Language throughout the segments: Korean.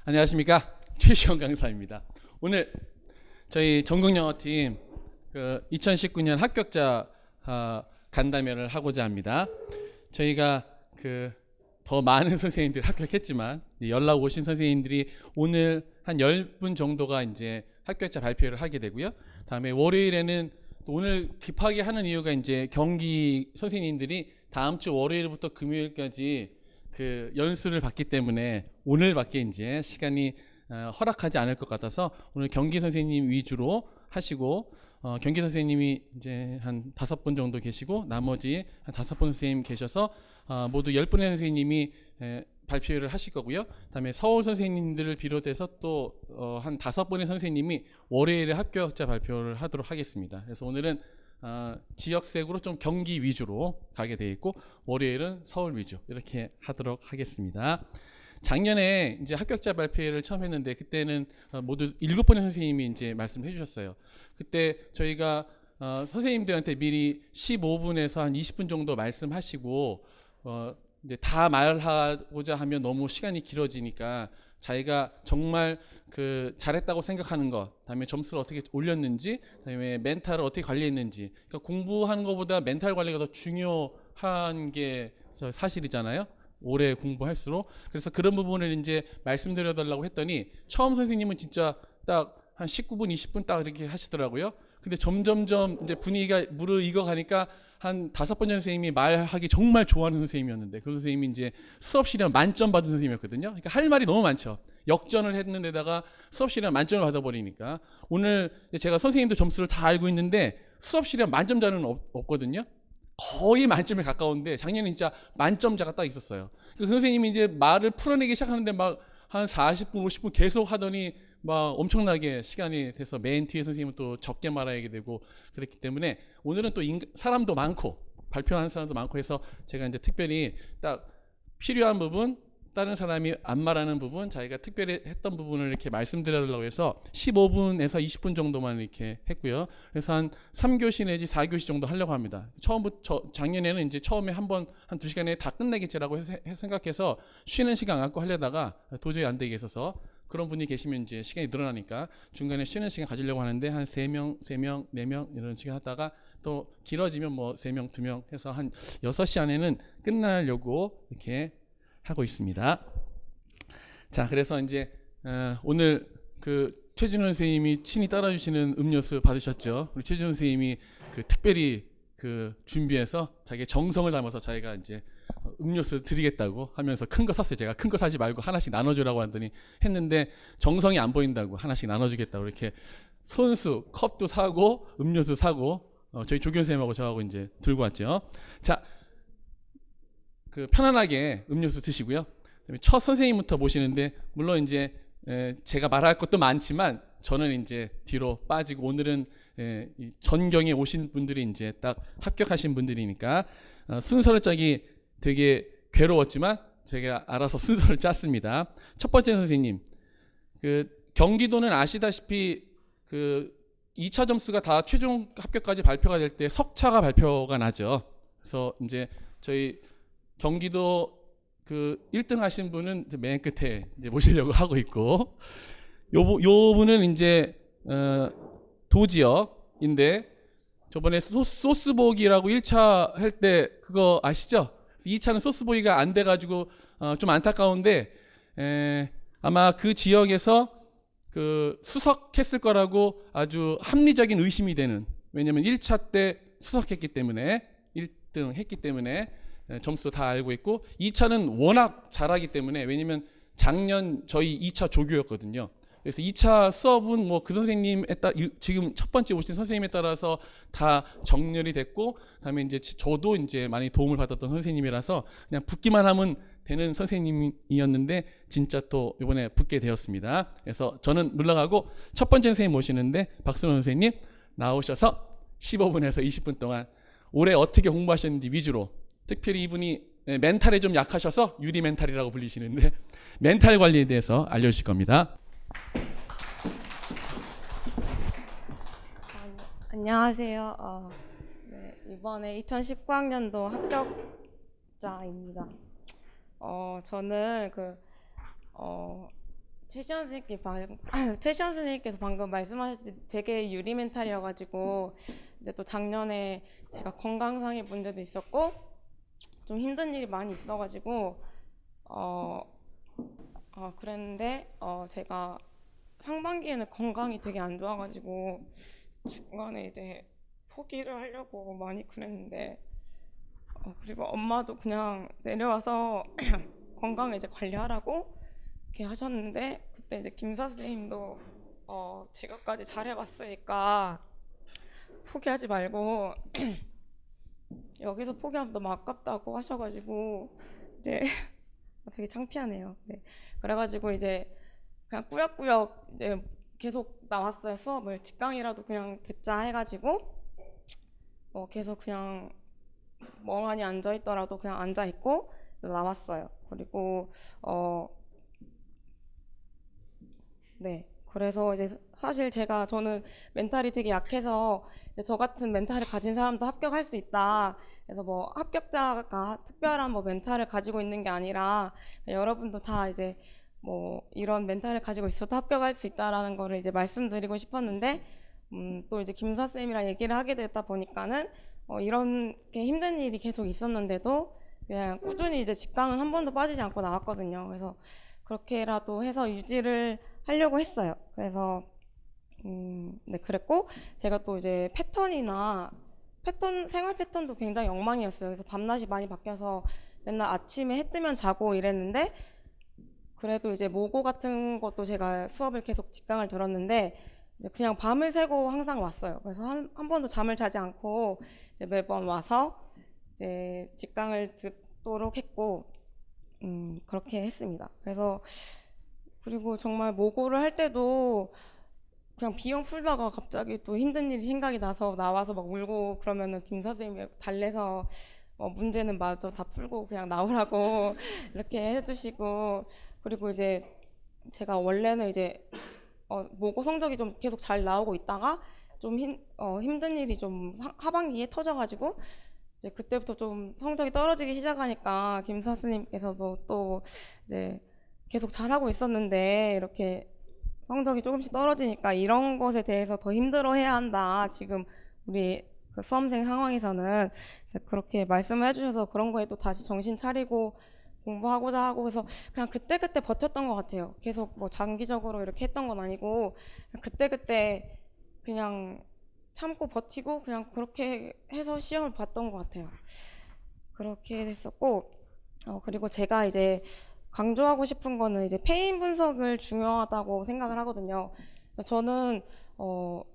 안녕하십니까, 최시영 강사입니다. 오늘 저희 전국영어팀 2019년 합격자 간담회를 하고자 합니다. 저희가 더 많은 선생님들이 합격했지만 연락 오신 선생님들이 오늘 한 10분 정도가 이제 합격자 발표를 하게 되고요. 다음에 월요일에는 또 오늘 급하게 하는 이유가 이제 경기 선생님들이 다음 주 월요일부터 금요일까지 연수를 받기 때문에 오늘밖에 이제 시간이 허락하지 않을 것 같아서 오늘 경기 선생님 위주로 하시고, 경기 선생님이 이제 한 5분 정도 계시고 나머지 한 5분 선생님 계셔서 모두 10분의 선생님이 발표를 하실 거고요. 그다음에 서울 선생님들을 비롯해서 또 한 5분의 선생님이 월요일에 합격자 발표를 하도록 하겠습니다. 그래서 오늘은 지역색으로 좀 경기 위주로 가게 돼 있고 월요일은 서울 위주 이렇게 하도록 하겠습니다. 작년에 이제 합격자 발표를 처음 했는데 그때는 모두 7분의 선생님이 이제 말씀해 주셨어요. 그때 저희가 선생님들한테 미리 15분에서 한 20분 정도 말씀하시고 이제 다 말하고자 하면 너무 시간이 길어지니까 자기가 정말 잘했다고 생각하는 것, 그다음에 점수를 어떻게 올렸는지, 그다음에 멘탈을 어떻게 관리했는지, 그러니까 공부하는 것보다 멘탈 관리가 더 중요한 게 사실이잖아요. 오래 공부할수록. 그래서 그런 부분을 이제 말씀드려달라고 했더니 처음 선생님은 진짜 딱 한 19분, 20분 딱 이렇게 하시더라고요. 근데 점점점 이제 분위기가 무르익어 가니까 한 5번째 선생님이 말하기 정말 좋아하는 선생님이었는데 그 선생님이 이제 수업 시간 만점 받은 선생님이었거든요. 그러니까 할 말이 너무 많죠. 역전을 했는데다가 수업 시간 만점을 받아버리니까 오늘 제가 선생님도 점수를 다 알고 있는데 수업 시간 만점자는 없거든요. 거의 만점에 가까운데 작년에 진짜 만점자가 딱 있었어요. 그 선생님이 이제 말을 풀어내기 시작하는데 막 한 40분, 50분 계속 하더니 막 엄청나게 시간이 돼서 맨 뒤에 선생님은 또 적게 말하게 되고 그랬기 때문에 오늘은 또 사람도 많고 발표하는 사람도 많고 해서 제가 이제 특별히 딱 필요한 부분, 다른 사람이 안 말하는 부분, 자기가 특별히 했던 부분을 이렇게 말씀드리려고 해서 15분에서 20분 정도만 이렇게 했고요. 그래서 한 3교시 내지 4교시 정도 하려고 합니다. 처음부터 작년에는 이제 처음에 한 2시간에 다 끝내겠지라고 생각해서 쉬는 시간 갖고 하려다가 도저히 안 되게 있어서 그런 분이 계시면 이제 시간이 늘어나니까 중간에 쉬는 시간 가지려고 하는데 한 3명, 4명 이런 식으로 하다가 또 길어지면 뭐 3명, 2명 해서 한 6시 안에는 끝나려고 이렇게 하고 있습니다. 자, 그래서 이제 오늘 최준호 선생님이 친히 따라주시는 음료수 받으셨죠? 우리 최준호 선생님이 특별히 준비해서 자기 정성을 담아서 자기가 이제 음료수 드리겠다고 하면서 큰 거 샀어요. 제가 큰 거 사지 말고 하나씩 나눠주라고 하더니 했는데 정성이 안 보인다고 하나씩 나눠주겠다고 이렇게 손수 컵도 사고 음료수 사고 저희 조교 선생님하고 저하고 이제 들고 왔죠. 자, 편안하게 음료수 드시고요. 그다음에 첫 선생님부터 모시는데 물론 이제 제가 말할 것도 많지만 저는 이제 뒤로 빠지고 오늘은 이 전경에 오신 분들이 이제 딱 합격하신 분들이니까 순서를 짜기 되게 괴로웠지만 제가 알아서 순서를 짰습니다. 첫 번째 선생님, 경기도는 아시다시피 2차 점수가 다 최종 합격까지 발표가 될 때 석차가 발표가 나죠. 그래서 이제 저희 경기도 1등 하신 분은 맨 끝에 이제 모시려고 하고 있고, 요 분은 이제 도지역인데 저번에 소스보기라고 1차 할 때 그거 아시죠? 2차는 소스보기가 안 돼가지고 좀 안타까운데 아마 그 지역에서 수석했을 거라고 아주 합리적인 의심이 되는, 왜냐면 1차 때 수석했기 때문에 1등 했기 때문에 점수 다 알고 있고 2차는 워낙 잘하기 때문에, 왜냐면 작년 저희 2차 조교였거든요. 그래서 2차 수업은 뭐 그 선생님에 따라 지금 첫 번째 오신 선생님에 따라서 다 정렬이 됐고, 그다음에 이제 저도 이제 많이 도움을 받았던 선생님이라서 그냥 붙기만 하면 되는 선생님이었는데 진짜 또 이번에 붙게 되었습니다. 그래서 저는 물러가고 첫 번째 선생님 모시는데 박순호 선생님 나오셔서 15분에서 20분 동안 올해 어떻게 공부하셨는지 위주로, 특별히 이분이 멘탈에 좀 약하셔서 유리 멘탈이라고 불리시는데 멘탈 관리에 대해서 알려주실 겁니다. 안녕하세요. 네, 이번에 2019학년도 합격자입니다. 저는 최시원 선생님께서 방금 말씀하셨을 때 되게 유리 멘탈이어가지고, 근데 또 작년에 제가 건강상의 문제도 있었고 좀 힘든 일이 많이 있어가지고 그랬는데 제가 상반기에는 건강이 되게 안 좋아가지고 중간에 이제 포기를 하려고 많이 그랬는데 그리고 엄마도 그냥 내려와서 건강 이제 관리하라고 이렇게 하셨는데, 그때 이제 김사 선생님도 지금까지 잘해왔으니까 포기하지 말고 여기서 포기하면 너무 아깝다고 하셔가지고 이제 되게 창피하네요. 네. 그래가지고 이제 그냥 꾸역꾸역 이제 계속 나왔어요. 수업을 직강이라도 그냥 듣자 해가지고 계속 그냥 멍하니 앉아 있더라도 그냥 앉아 있고 나왔어요. 그리고 네. 그래서 이제 사실 저는 멘탈이 되게 약해서 이제 저 같은 멘탈을 가진 사람도 합격할 수 있다. 그래서 뭐 합격자가 특별한 뭐 멘탈을 가지고 있는 게 아니라 여러분도 다 이제 뭐 이런 멘탈을 가지고 있어도 합격할 수 있다라는 거를 이제 말씀드리고 싶었는데, 또 이제 김사 쌤이랑 얘기를 하게 됐다 보니까는 이렇게 힘든 일이 계속 있었는데도 그냥 꾸준히 이제 직강은 한 번도 빠지지 않고 나왔거든요. 그래서 그렇게라도 해서 유지를 하려고 했어요. 그래서 네, 그랬고 제가 또 이제 생활 패턴도 굉장히 엉망이었어요. 그래서 밤낮이 많이 바뀌어서 맨날 아침에 해 뜨면 자고 이랬는데, 그래도 이제 모고 같은 것도 제가 수업을 계속 직강을 들었는데 이제 그냥 밤을 새고 항상 왔어요. 그래서 한 번도 잠을 자지 않고 이제 매번 와서 이제 직강을 듣도록 했고 그렇게 했습니다. 그래서 그리고 정말 모고를 할 때도 그냥 비영 풀다가 갑자기 또 힘든 일이 생각이 나서 나와서 막 울고 그러면은 김 선생님이 달래서 문제는 마저 다 풀고 그냥 나오라고 이렇게 해주시고, 그리고 이제 제가 원래는 이제 모고 성적이 좀 계속 잘 나오고 있다가 좀 힘든 일이 좀 하반기에 터져가지고 이제 그때부터 좀 성적이 떨어지기 시작하니까 김 선생님께서도 또 이제 계속 잘하고 있었는데 이렇게 성적이 조금씩 떨어지니까 이런 것에 대해서 더 힘들어해야 한다. 지금 우리 그 수험생 상황에서는 그렇게 말씀을 해주셔서 그런 거에 또 다시 정신 차리고 공부하고자 하고 해서 그냥 그때그때 버텼던 것 같아요. 계속 뭐 장기적으로 이렇게 했던 건 아니고 그때그때 그냥 참고 버티고 그냥 그렇게 해서 시험을 봤던 것 같아요. 그렇게 됐었고 그리고 제가 이제 강조하고 싶은 거는 이제 페인 분석을 중요하다고 생각을 하거든요. 저는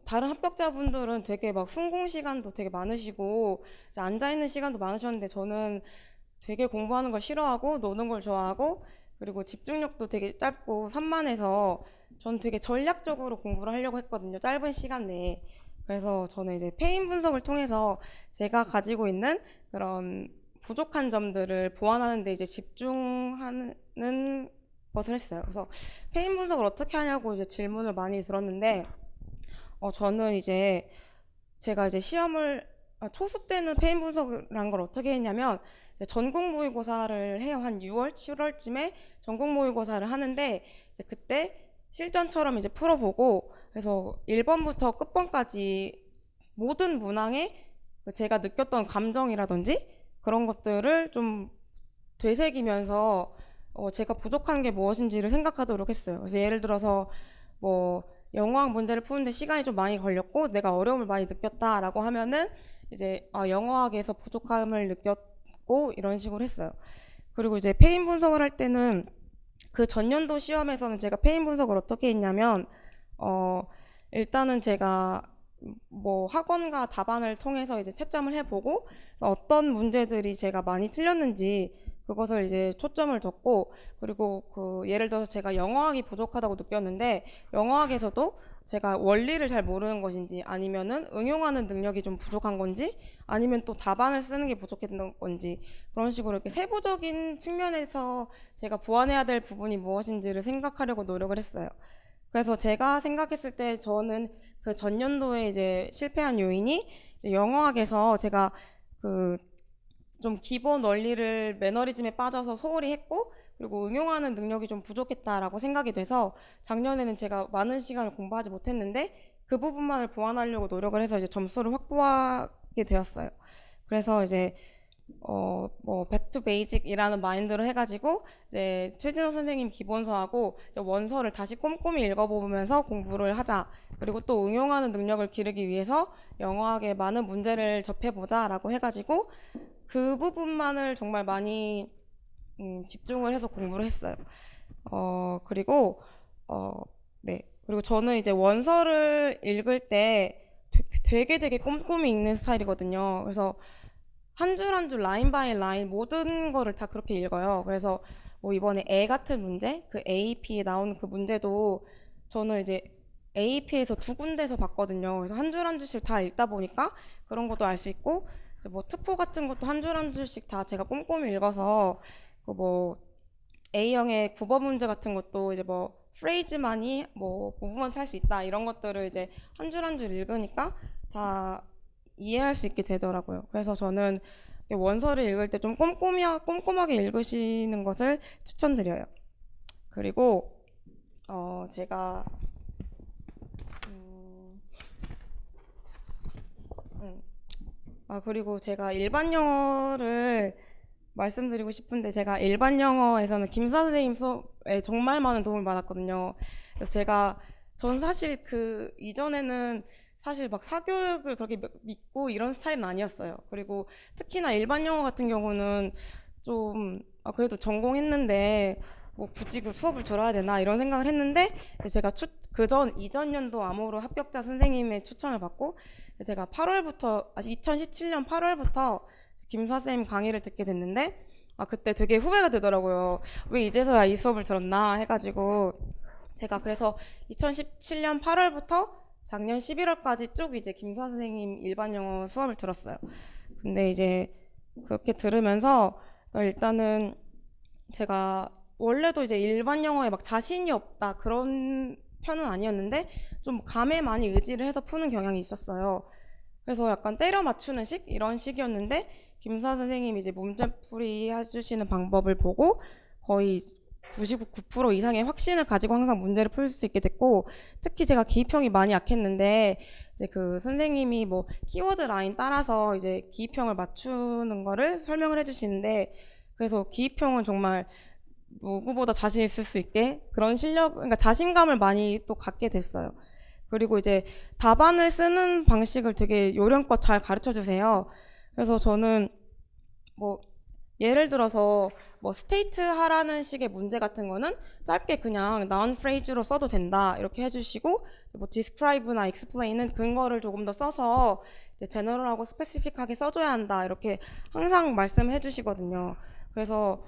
다른 합격자분들은 되게 막 순공 시간도 되게 많으시고 이제 앉아 있는 시간도 많으셨는데 저는 되게 공부하는 걸 싫어하고 노는 걸 좋아하고 그리고 집중력도 되게 짧고 산만해서 전 되게 전략적으로 공부를 하려고 했거든요. 짧은 시간 내에. 그래서 저는 이제 페인 분석을 통해서 제가 가지고 있는 그런 부족한 점들을 보완하는 데 이제 집중하는 것을 했어요. 그래서 페인 분석을 어떻게 하냐고 이제 질문을 많이 들었는데 저는 이제 제가 이제 초수 때는 페인 분석이라는 걸 어떻게 했냐면 전국 모의고사를 해요. 한 6월, 7월쯤에 전국 모의고사를 하는데 이제 그때 실전처럼 이제 풀어보고 그래서 1번부터 끝번까지 모든 문항에 제가 느꼈던 감정이라든지 그런 것들을 좀 되새기면서 제가 부족한 게 무엇인지를 생각하도록 했어요. 그래서 예를 들어서 뭐 영어학 문제를 푸는데 시간이 좀 많이 걸렸고 내가 어려움을 많이 느꼈다라고 하면은 이제 영어학에서 부족함을 느꼈고 이런 식으로 했어요. 그리고 이제 페인 분석을 할 때는 그 전년도 시험에서는 제가 페인 분석을 어떻게 했냐면 일단은 제가 뭐 학원과 답안을 통해서 이제 채점을 해보고 어떤 문제들이 제가 많이 틀렸는지 그것을 이제 초점을 뒀고, 그리고 그 예를 들어서 제가 영어학이 부족하다고 느꼈는데 영어학에서도 제가 원리를 잘 모르는 것인지 아니면은 응용하는 능력이 좀 부족한 건지 아니면 또 답안을 쓰는 게 부족했던 건지 그런 식으로 이렇게 세부적인 측면에서 제가 보완해야 될 부분이 무엇인지를 생각하려고 노력을 했어요. 그래서 제가 생각했을 때 저는 그 전년도에 이제 실패한 요인이 이제 영어학에서 제가 그 좀 기본 원리를 매너리즘에 빠져서 소홀히 했고, 그리고 응용하는 능력이 좀 부족했다라고 생각이 돼서 작년에는 제가 많은 시간을 공부하지 못했는데 그 부분만을 보완하려고 노력을 해서 이제 점수를 확보하게 되었어요. 그래서 이제 뭐 back to basic이라는 마인드로 해가지고 이제 최진호 선생님 기본서하고 이제 원서를 다시 꼼꼼히 읽어보면서 공부를 하자. 그리고 또 응용하는 능력을 기르기 위해서 영어학에 많은 문제를 접해보자라고 해가지고 그 부분만을 정말 많이 집중을 해서 공부를 했어요. 그리고 네. 그리고 저는 이제 원서를 읽을 때 되게 꼼꼼히 읽는 스타일이거든요. 그래서 한 줄 한 줄 라인 바이 라인 모든 거를 다 그렇게 읽어요. 그래서 뭐 이번에 애 같은 문제, 그 AP에 나오는 그 문제도 저는 이제 AP에서 두 군데서 봤거든요. 그래서 한 줄 한 줄씩 다 읽다 보니까 그런 것도 알 수 있고, 이제 뭐 특포 같은 것도 한 줄 한 줄씩 다 제가 꼼꼼히 읽어서 그 뭐 A형의 9번 문제 같은 것도 이제 뭐 프레이즈만이 뭐 무브먼트 할 수 있다 이런 것들을 이제 한 줄 한 줄 읽으니까 다 이해할 수 있게 되더라고요. 그래서 저는 원서를 읽을 때 좀 꼼꼼하게 읽으시는 것을 추천드려요. 그리고 제가 그리고 제가 일반 영어를 말씀드리고 싶은데, 제가 일반 영어에서는 김사 선생님 수업에 정말 많은 도움을 받았거든요. 그래서 전 사실 그 이전에는 사실 막 사교육을 그렇게 믿고 이런 스타일은 아니었어요. 그리고 특히나 일반 영어 같은 경우는 좀 그래도 전공했는데 뭐 굳이 그 수업을 들어야 되나 이런 생각을 했는데, 제가 이전 연도 암호로 합격자 선생님의 추천을 받고 제가 2017년 8월부터 김사 쌤 강의를 듣게 됐는데, 그때 되게 후회가 되더라고요. 왜 이제서야 이 수업을 들었나 해가지고, 제가 그래서 2017년 8월부터 작년 11월까지 쭉 이제 김사 선생님 일반 영어 수업을 들었어요. 근데 이제 그렇게 들으면서 일단은 제가 원래도 이제 일반 영어에 막 자신이 없다 그런 편은 아니었는데 좀 감에 많이 의지를 해서 푸는 경향이 있었어요. 그래서 약간 때려 맞추는 이런 식이었는데, 김사 선생님이 이제 문제풀이 해주시는 방법을 보고 거의 99% 이상의 확신을 가지고 항상 문제를 풀 수 있게 됐고, 특히 제가 기입형이 많이 약했는데 이제 그 선생님이 뭐 키워드 라인 따라서 이제 기입형을 맞추는 거를 설명을 해주시는데, 그래서 기입형은 정말 누구보다 자신 있을 수 있게 그런 그러니까 자신감을 많이 또 갖게 됐어요. 그리고 이제 답안을 쓰는 방식을 되게 요령껏 잘 가르쳐 주세요. 그래서 저는 뭐 예를 들어서 뭐 스테이트 하라는 식의 문제 같은 거는 짧게 그냥 noun phrase로 써도 된다 이렇게 해주시고, 뭐 describe나 explain은 근거를 조금 더 써서 이제 general하고 specific하게 써줘야 한다 이렇게 항상 말씀해 주시거든요. 그래서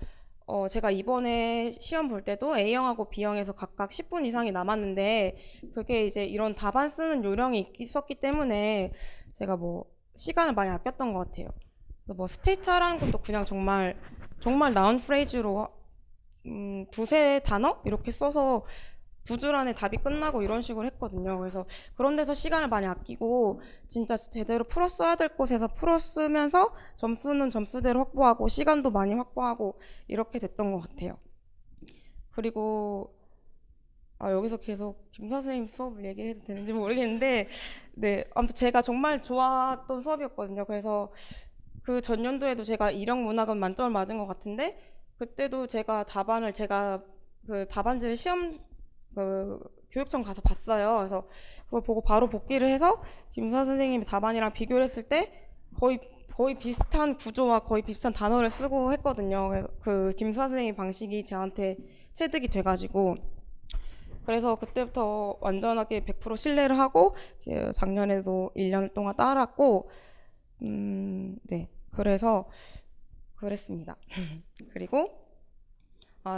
제가 이번에 시험 볼 때도 A형하고 B형에서 각각 10분 이상이 남았는데, 그게 이제 이런 답안 쓰는 요령이 있었기 때문에 제가 뭐 시간을 많이 아꼈던 것 같아요. 뭐 스테이트 하라는 것도 그냥 정말 나운 프레이즈로 두세 단어 이렇게 써서 2줄 안에 답이 끝나고 이런 식으로 했거든요. 그래서 그런 데서 시간을 많이 아끼고 진짜 제대로 풀었어야 될 곳에서 풀었으면서 점수는 점수대로 확보하고 시간도 많이 확보하고 이렇게 됐던 것 같아요. 그리고 여기서 계속 김사 선생님 수업을 얘기를 해도 되는지 모르겠는데, 네, 아무튼 제가 정말 좋았던 수업이었거든요. 그래서 그 전년도에도 제가 이력 문학은 만점을 맞은 것 같은데, 그때도 제가 그 답안지를 시험 교육청 가서 봤어요. 그래서 그걸 보고 바로 복기를 해서 김사 선생님이 답안이랑 비교를 했을 때 거의 비슷한 구조와 거의 비슷한 단어를 쓰고 했거든요. 그래서 그 김사 선생님 방식이 저한테 체득이 돼가지고, 그래서 그때부터 완전하게 100% 신뢰를 하고 작년에도 1년 동안 따랐고, 네, 그래서 그랬습니다. 그리고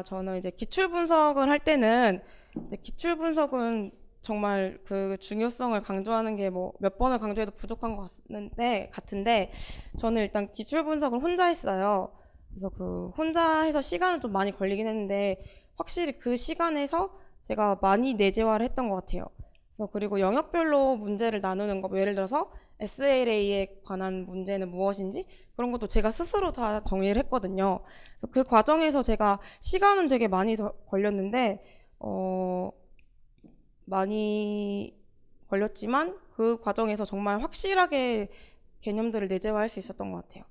저는 이제 기출 분석을 할 때는 이제 기출 분석은 정말 그 중요성을 강조하는 게 뭐 몇 번을 강조해도 부족한 것 같은데 저는 일단 기출 분석을 혼자 했어요. 그래서 그 혼자 해서 시간은 좀 많이 걸리긴 했는데 확실히 그 시간에서 제가 많이 내재화를 했던 것 같아요. 그리고 영역별로 문제를 나누는 거, 예를 들어서 SLA에 관한 문제는 무엇인지 그런 것도 제가 스스로 다 정리를 했거든요. 그래서 그 과정에서 제가 시간은 되게 많이 걸렸는데 많이 걸렸지만 그 과정에서 정말 확실하게 개념들을 내재화할 수 있었던 것 같아요.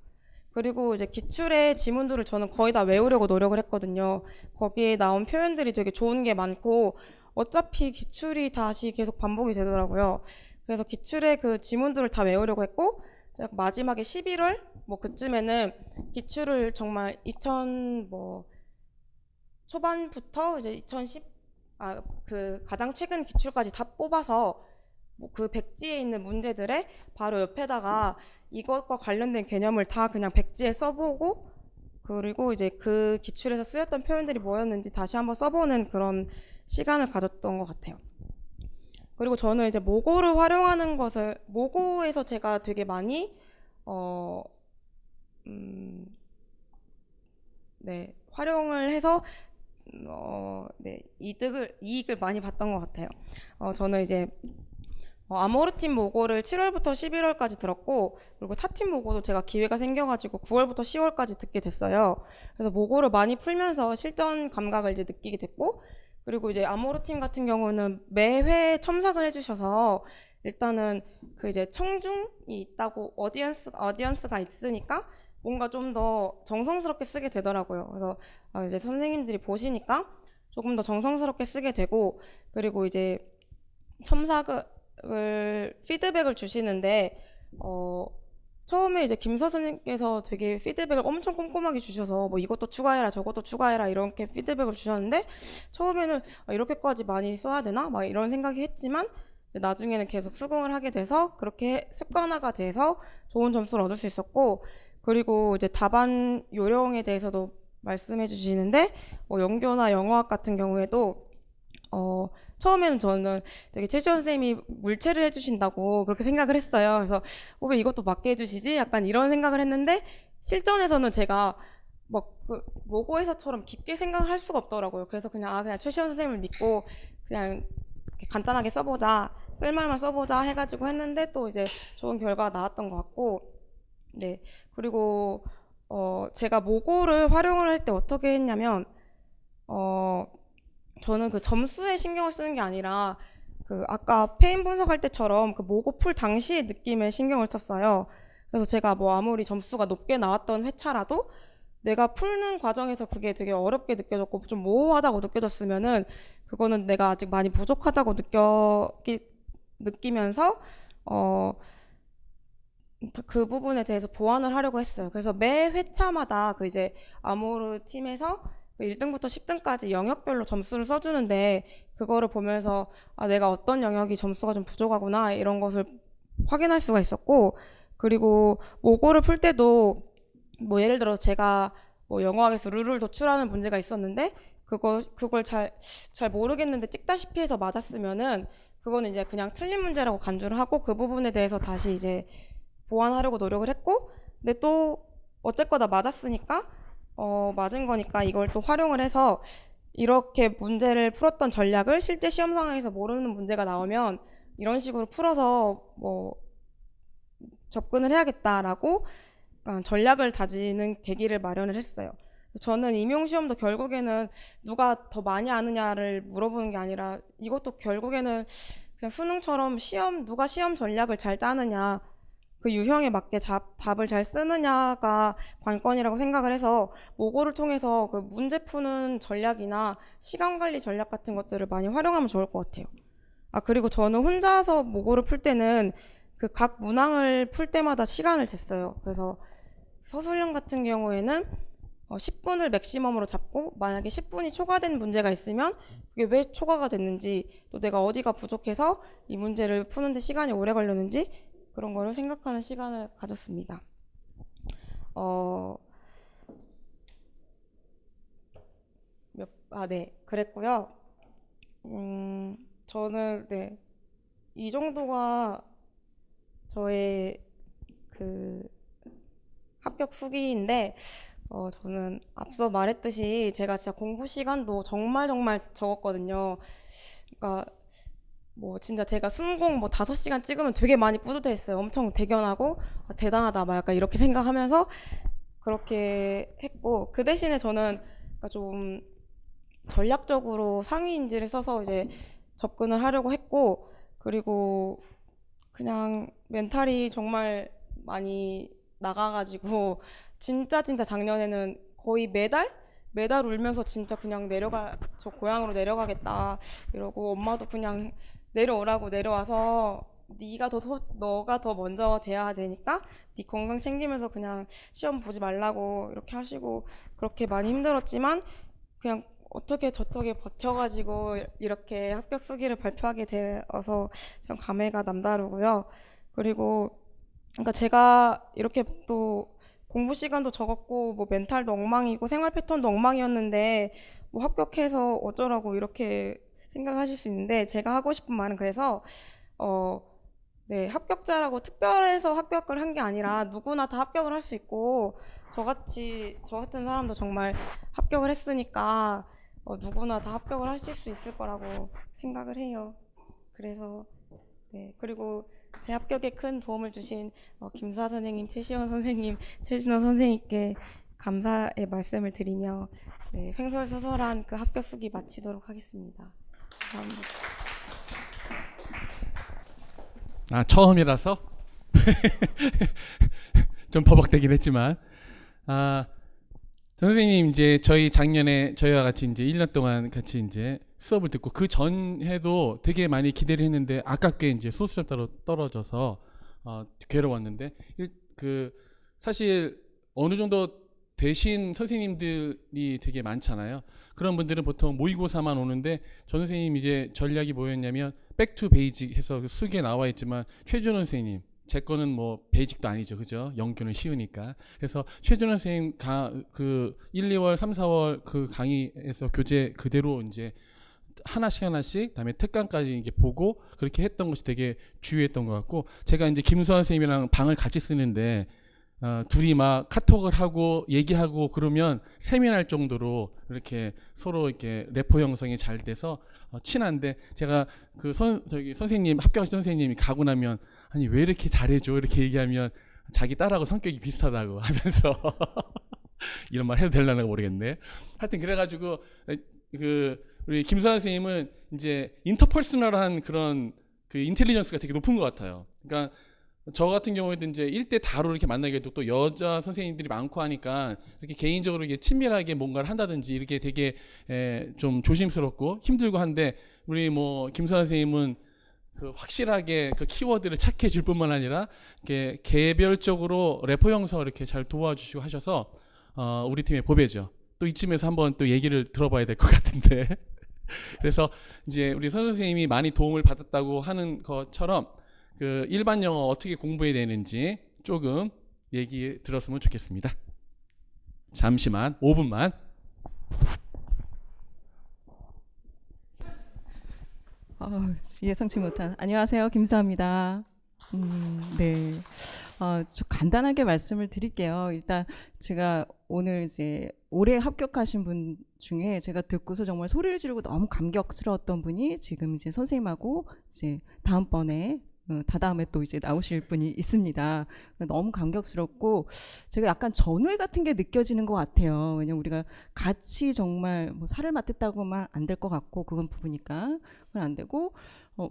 그리고 이제 기출의 지문들을 저는 거의 다 외우려고 노력을 했거든요. 거기에 나온 표현들이 되게 좋은 게 많고 어차피 기출이 다시 계속 반복이 되더라고요. 그래서 기출의 그 지문들을 다 외우려고 했고 제가 마지막에 11월 뭐 그쯤에는 기출을 정말 2000 뭐 초반부터 이제 2010 가장 최근 기출까지 다 뽑아서 뭐 그 백지에 있는 문제들의 바로 옆에다가 이것과 관련된 개념을 다 그냥 백지에 써보고 그리고 이제 그 기출에서 쓰였던 표현들이 뭐였는지 다시 한번 써보는 그런 시간을 가졌던 것 같아요. 그리고 저는 이제 모고를 활용하는 것을 모고에서 제가 되게 많이 활용을 해서 이익을 많이 봤던 것 같아요. 저는 이제 아모르팀 모고를 7월부터 11월까지 들었고 그리고 타팀 모고도 제가 기회가 생겨가지고 9월부터 10월까지 듣게 됐어요. 그래서 모고를 많이 풀면서 실전 감각을 이제 느끼게 됐고 그리고 이제 아모르팀 같은 경우는 매회 첨삭을 해주셔서 일단은 그 이제 청중이 있다고 어디언스가 있으니까 뭔가 좀 더 정성스럽게 쓰게 되더라고요. 그래서 이제 선생님들이 보시니까 조금 더 정성스럽게 쓰게 되고 그리고 이제 피드백을 주시는데 처음에 이제 김서 선생님께서 되게 피드백을 엄청 꼼꼼하게 주셔서 뭐 이것도 추가해라 저것도 추가해라 이렇게 피드백을 주셨는데 처음에는 이렇게까지 많이 써야 되나 막 이런 생각이 했지만 이제 나중에는 계속 수긍을 하게 돼서 그렇게 습관화가 돼서 좋은 점수를 얻을 수 있었고 그리고 이제 답안 요령에 대해서도 말씀해 주시는데 영교나 영어학 같은 경우에도 처음에는 저는 되게 최시원 선생님이 물체를 해주신다고 그렇게 생각을 했어요. 그래서 왜 이것도 맞게 해주시지? 약간 이런 생각을 했는데 실전에서는 제가 그 모고에서처럼 깊게 생각을 할 수가 없더라고요. 그래서 그냥 최시원 선생님을 믿고 그냥 간단하게 써보자, 쓸말만 써보자 해가지고 했는데 또 이제 좋은 결과가 나왔던 것 같고, 네. 그리고 제가 모고를 활용을 할 때 어떻게 했냐면 저는 그 점수에 신경을 쓰는 게 아니라 그 아까 페인 분석할 때처럼 그 모고 풀 당시의 느낌에 신경을 썼어요. 그래서 제가 뭐 아무리 점수가 높게 나왔던 회차라도 내가 풀는 과정에서 그게 되게 어렵게 느껴졌고 좀 모호하다고 느껴졌으면은 그거는 내가 아직 많이 부족하다고 느끼면서 그 부분에 대해서 보완을 하려고 했어요. 그래서 매 회차마다 그 이제 아모르 팀에서 1등부터 10등까지 영역별로 점수를 써주는데 그거를 보면서 내가 어떤 영역이 점수가 좀 부족하구나 이런 것을 확인할 수가 있었고 그리고 모고를 풀 때도 뭐 예를 들어 제가 뭐 영어학에서 룰을 도출하는 문제가 있었는데 그걸 잘 모르겠는데 찍다시피 해서 맞았으면은 그거는 이제 그냥 틀린 문제라고 간주를 하고 그 부분에 대해서 다시 이제 보완하려고 노력을 했고 근데 또 어쨌거나 맞았으니까 맞은 거니까 이걸 또 활용을 해서 이렇게 문제를 풀었던 전략을 실제 시험 상황에서 모르는 문제가 나오면 이런 식으로 풀어서 뭐 접근을 해야겠다라고 전략을 다지는 계기를 마련을 했어요. 저는 임용시험도 결국에는 누가 더 많이 아느냐를 물어보는 게 아니라 이것도 결국에는 그냥 수능처럼 누가 시험 전략을 잘 짜느냐 그 유형에 맞게 답을 잘 쓰느냐가 관건이라고 생각을 해서 모고를 통해서 그 문제 푸는 전략이나 시간 관리 전략 같은 것들을 많이 활용하면 좋을 것 같아요. 그리고 저는 혼자서 모고를 풀 때는 그 각 문항을 풀 때마다 시간을 쟀어요. 그래서 서술형 같은 경우에는 10분을 맥시멈으로 잡고 만약에 10분이 초과된 문제가 있으면 그게 왜 초과가 됐는지 또 내가 어디가 부족해서 이 문제를 푸는데 시간이 오래 걸렸는지 그런 거를 생각하는 시간을 가졌습니다. 네, 그랬고요. 저는 네, 이 정도가 저의 그 합격 수기인데 저는 앞서 말했듯이 제가 진짜 공부 시간도 정말 적었거든요. 그러니까 뭐 진짜 제가 순공 뭐 5시간 찍으면 되게 많이 뿌듯했어요. 엄청 대견하고 아, 대단하다 막 약간 이렇게 생각하면서 그렇게 했고 그 대신에 저는 그러니까 좀 전략적으로 상위인지를 써서 이제 접근을 하려고 했고 그리고 그냥 멘탈이 정말 많이 나가가지고 진짜 작년에는 거의 매달 울면서 진짜 그냥 저 고향으로 내려가겠다 이러고 엄마도 그냥 내려오라고 내려와서 너가 더 먼저 돼야 되니까 네 건강 챙기면서 그냥 시험 보지 말라고 이렇게 하시고 그렇게 많이 힘들었지만 그냥 어떻게 저떻게 버텨가지고 이렇게 합격 수기를 발표하게 되어서 좀 감회가 남다르고요. 그리고 그러니까 제가 이렇게 또 공부 시간도 적었고 뭐 멘탈도 엉망이고 생활 패턴도 엉망이었는데 뭐 합격해서 어쩌라고 이렇게 생각하실 수 있는데 제가 하고 싶은 말은 그래서 네, 합격자라고 특별해서 합격을 한 게 아니라 누구나 다 합격을 할 수 있고 저 같은 사람도 정말 합격을 했으니까 누구나 다 합격을 하실 수 있을 거라고 생각을 해요. 그래서 네, 그리고 제 합격에 큰 도움을 주신 김수아 선생님, 최시원 선생님, 최진호 선생님께 감사의 말씀을 드리며 네, 횡설수설한 그 합격 수기 마치도록 하겠습니다. 감사합니다. 아, 처음이라서 좀 버벅대긴 했지만 선생님 이제 저희 작년에 저희와 같이 이제 1년 동안 같이 이제 수업을 듣고 그 전해도 되게 많이 기대를 했는데 아깝게 이제 소수점수로 떨어져서 괴로웠는데 그 사실 어느 정도 되신 선생님들이 되게 많잖아요. 그런 분들은 보통 모의고사만 오는데 전 선생님 이제 전략이 뭐였냐면 백투 베이직 해서 그 수기에 나와 있지만 최준원 선생님 제 거는 뭐 베이직도 아니죠, 그죠? 영규는 쉬우니까. 그래서 최준원 선생님 그 1, 2월, 3, 4월 그 강의에서 교재 그대로 이제 하나씩 그다음에 특강까지 이게 보고 그렇게 했던 것이 되게 주요했던 것 같고 제가 이제 김수환 선생님이랑 방을 같이 쓰는데 둘이 막 카톡을 하고 얘기하고 그러면 세미날 정도로 이렇게 서로 이렇게 래퍼 형성이 잘 돼서 친한데 제가 그 선생님 합격하신 선생님이 가고 나면 아니 왜 이렇게 잘해줘 이렇게 얘기하면 자기 딸하고 성격이 비슷하다고 하면서 이런 말 해도 되려나 모르겠네. 하여튼 그래가지고 그 우리 김수환 선생님은 이제 인터퍼스널한 그런 그 인텔리전스가 되게 높은 것 같아요. 그러니까 저 같은 경우에도 이제 1대 다로 이렇게 만나게 되고 또 여자 선생님들이 많고 하니까 이렇게 개인적으로 이게 친밀하게 뭔가를 한다든지 이렇게 되게 좀 조심스럽고 힘들고 한데 우리 뭐 김수환 선생님은 그 확실하게 그 키워드를 찾게 해줄 뿐만 아니라 이렇게 개별적으로 래퍼 형성 이렇게 잘 도와주시고 하셔서 우리 팀의 보배죠. 또 이쯤에서 한번 또 얘기를 들어봐야 될 것 같은데 그래서 이제 우리 선생님이 많이 도움을 받았다고 하는 것처럼 그 일반 영어 어떻게 공부해야 되는지 조금 얘기 들었으면 좋겠습니다. 잠시만 5분만. 예상치 못한. 안녕하세요, 김수아입니다. 네. 좀 간단하게 말씀을 드릴게요. 일단 제가 오늘 이제 올해 합격하신 분 중에 제가 듣고서 정말 소리를 지르고 너무 감격스러웠던 분이 지금 이제 선생님하고 이제 다음번에 다다음에 또 이제 나오실 분이 있습니다. 너무 감격스럽고 제가 약간 전우회 같은 게 느껴지는 것 같아요. 왜냐면 우리가 같이 정말 뭐 살을 맞댔다고만 안 될 것 같고 그건 부부니까 그건 안 되고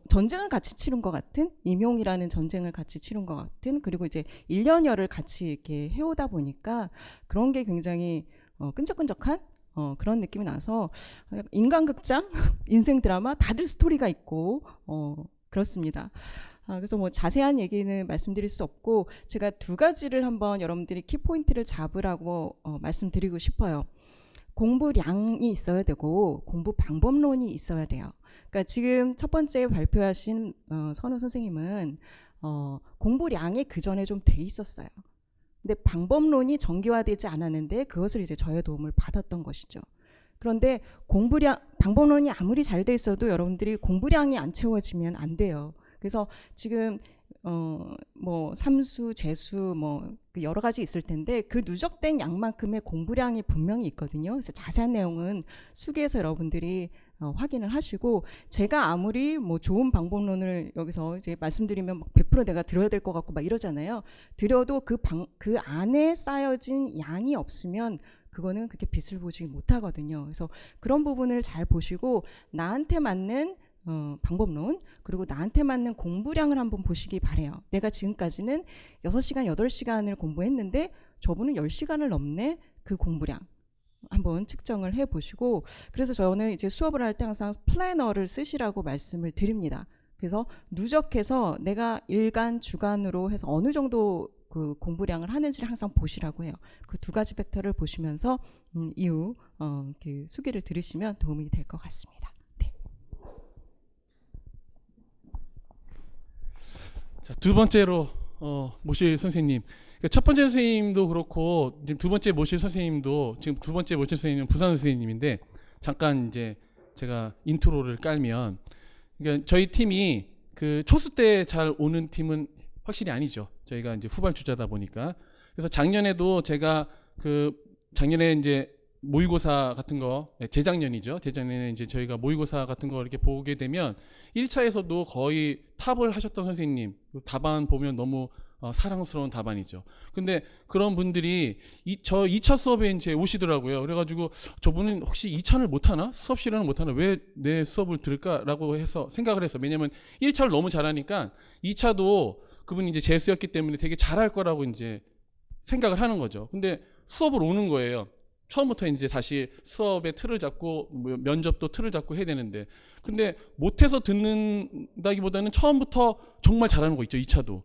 전쟁을 같이 치른 것 같은 임용이라는 전쟁을 같이 치른 것 같은 그리고 이제 1년여를 같이 이렇게 해오다 보니까 그런 게 굉장히 끈적끈적한 그런 느낌이 나서 인간극장, 인생 드라마 다들 스토리가 있고 그렇습니다. 그래서 뭐 자세한 얘기는 말씀드릴 수 없고 제가 두 가지를 한번 여러분들이 키포인트를 잡으라고 말씀드리고 싶어요. 공부량이 있어야 되고 공부 방법론이 있어야 돼요. 그러니까 지금 첫 번째 발표하신 선우 선생님은 공부량이 그 전에 좀 돼 있었어요. 근데 방법론이 정교화되지 않았는데 그것을 이제 저의 도움을 받았던 것이죠. 그런데 방법론이 아무리 잘 돼 있어도 여러분들이 공부량이 안 채워지면 안 돼요. 그래서 지금 뭐 삼수, 재수 뭐 여러 가지 있을 텐데 그 누적된 양만큼의 공부량이 분명히 있거든요. 그래서 자세한 내용은 수기에서 여러분들이 확인을 하시고, 제가 아무리 뭐 좋은 방법론을 여기서 이제 말씀드리면 100% 내가 들어야 될 것 같고 막 이러잖아요. 드려도 그 안에 쌓여진 양이 없으면 그거는 그렇게 빛을 보지 못하거든요. 그래서 그런 부분을 잘 보시고 나한테 맞는 방법론, 그리고 나한테 맞는 공부량을 한번 보시기 바래요. 내가 지금까지는 6시간, 8시간을 공부했는데 저분은 10시간을 넘네. 그 공부량 한번 측정을 해 보시고, 그래서 저는 이제 수업을 할 때 항상 플래너를 쓰시라고 말씀을 드립니다. 그래서 누적해서 내가 일간, 주간으로 해서 어느 정도 그 공부량을 하는지를 항상 보시라고 해요. 그 두 가지 팩터를 보시면서 이후 그 수기를 들으시면 도움이 될 것 같습니다. 네. 자, 두 번째로 모실 선생님. 그러니까 첫 번째 선생님도 그렇고 지금 두 번째 모실 선생님도, 지금 두 번째 모실 선생님은 부산 선생님인데, 잠깐 이제 제가 인트로를 깔면, 그러니까 저희 팀이 그 초수 때 잘 오는 팀은 확실히 아니죠. 저희가 이제 후발주자다 보니까. 그래서 작년에도 제가 작년에 이제 모의고사 같은 거, 재작년이죠. 재작년에 이제 저희가 모의고사 같은 거 이렇게 보게 되면 1차에서도 거의 탑을 하셨던 선생님, 답안 보면 너무 사랑스러운 답안이죠. 근데 그런 분들이 저 2차 수업에 이제 오시더라고요. 그래가지고 저분은 혹시 2차를 못하나? 수업 실현을 못하나? 왜 내 수업을 들을까라고 해서 생각을 했어. 왜냐면 1차를 너무 잘하니까 2차도 그분이 이제 재수였기 때문에 되게 잘할 거라고 이제 생각을 하는 거죠. 근데 수업을 오는 거예요. 처음부터 이제 다시 수업의 틀을 잡고 면접도 틀을 잡고 해야 되는데, 근데 못해서 듣는다기보다는 처음부터 정말 잘하는 거 있죠. 2차도.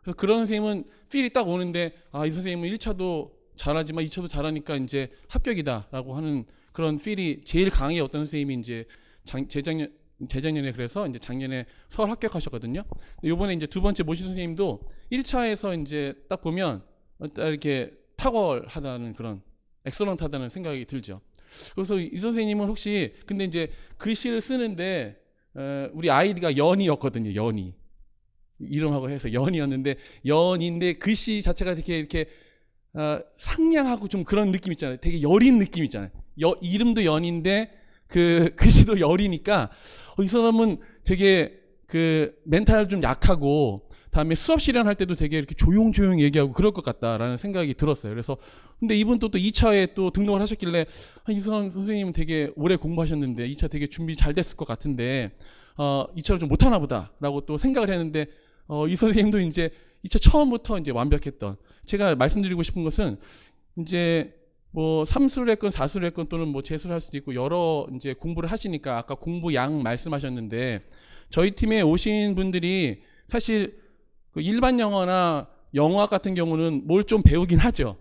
그래서 그런 선생님은 필이 딱 오는데, 이 선생님은 1차도 잘하지만 2차도 잘하니까 이제 합격이다라고 하는 그런 필이 제일 강해요. 어떤 선생님이 이제 재작년에 그래서 이제 작년에 서울 합격하셨거든요. 이번에 이제 두 번째 모신 선생님도 1차에서 이제 딱 보면 딱 이렇게 탁월하다는 그런 엑설런트하다는 생각이 들죠. 그래서 이 선생님은 혹시 근데 이제 글씨를 쓰는데 우리 아이디가 연이었거든요. 연이. 이름하고 해서 연이었는데, 연인데 글씨 자체가 이렇게 상냥하고 좀 그런 느낌 있잖아요. 되게 여린 느낌 있잖아요. 이름도 연인데 그 글씨도 여리니까 이 사람은 되게 그 멘탈 좀 약하고, 다음에 수업 실현할 때도 되게 이렇게 조용조용 얘기하고 그럴 것 같다라는 생각이 들었어요. 그래서 근데 이분 또 2차에 또 등록을 하셨길래 이 사람 선생님은 되게 오래 공부하셨는데 2차 되게 준비 잘 됐을 것 같은데 2차를 좀 못하나 보다라고 또 생각을 했는데, 이 선생님도 이제 2차 처음부터 이제 완벽했던, 제가 말씀드리고 싶은 것은 이제 뭐 삼수를 했건 사수를 했건 또는 뭐 재수를 할 수도 있고 여러 이제 공부를 하시니까, 아까 공부 양 말씀하셨는데, 저희 팀에 오신 분들이 사실 그 일반 영어나 영어학 같은 경우는 뭘 좀 배우긴 하죠.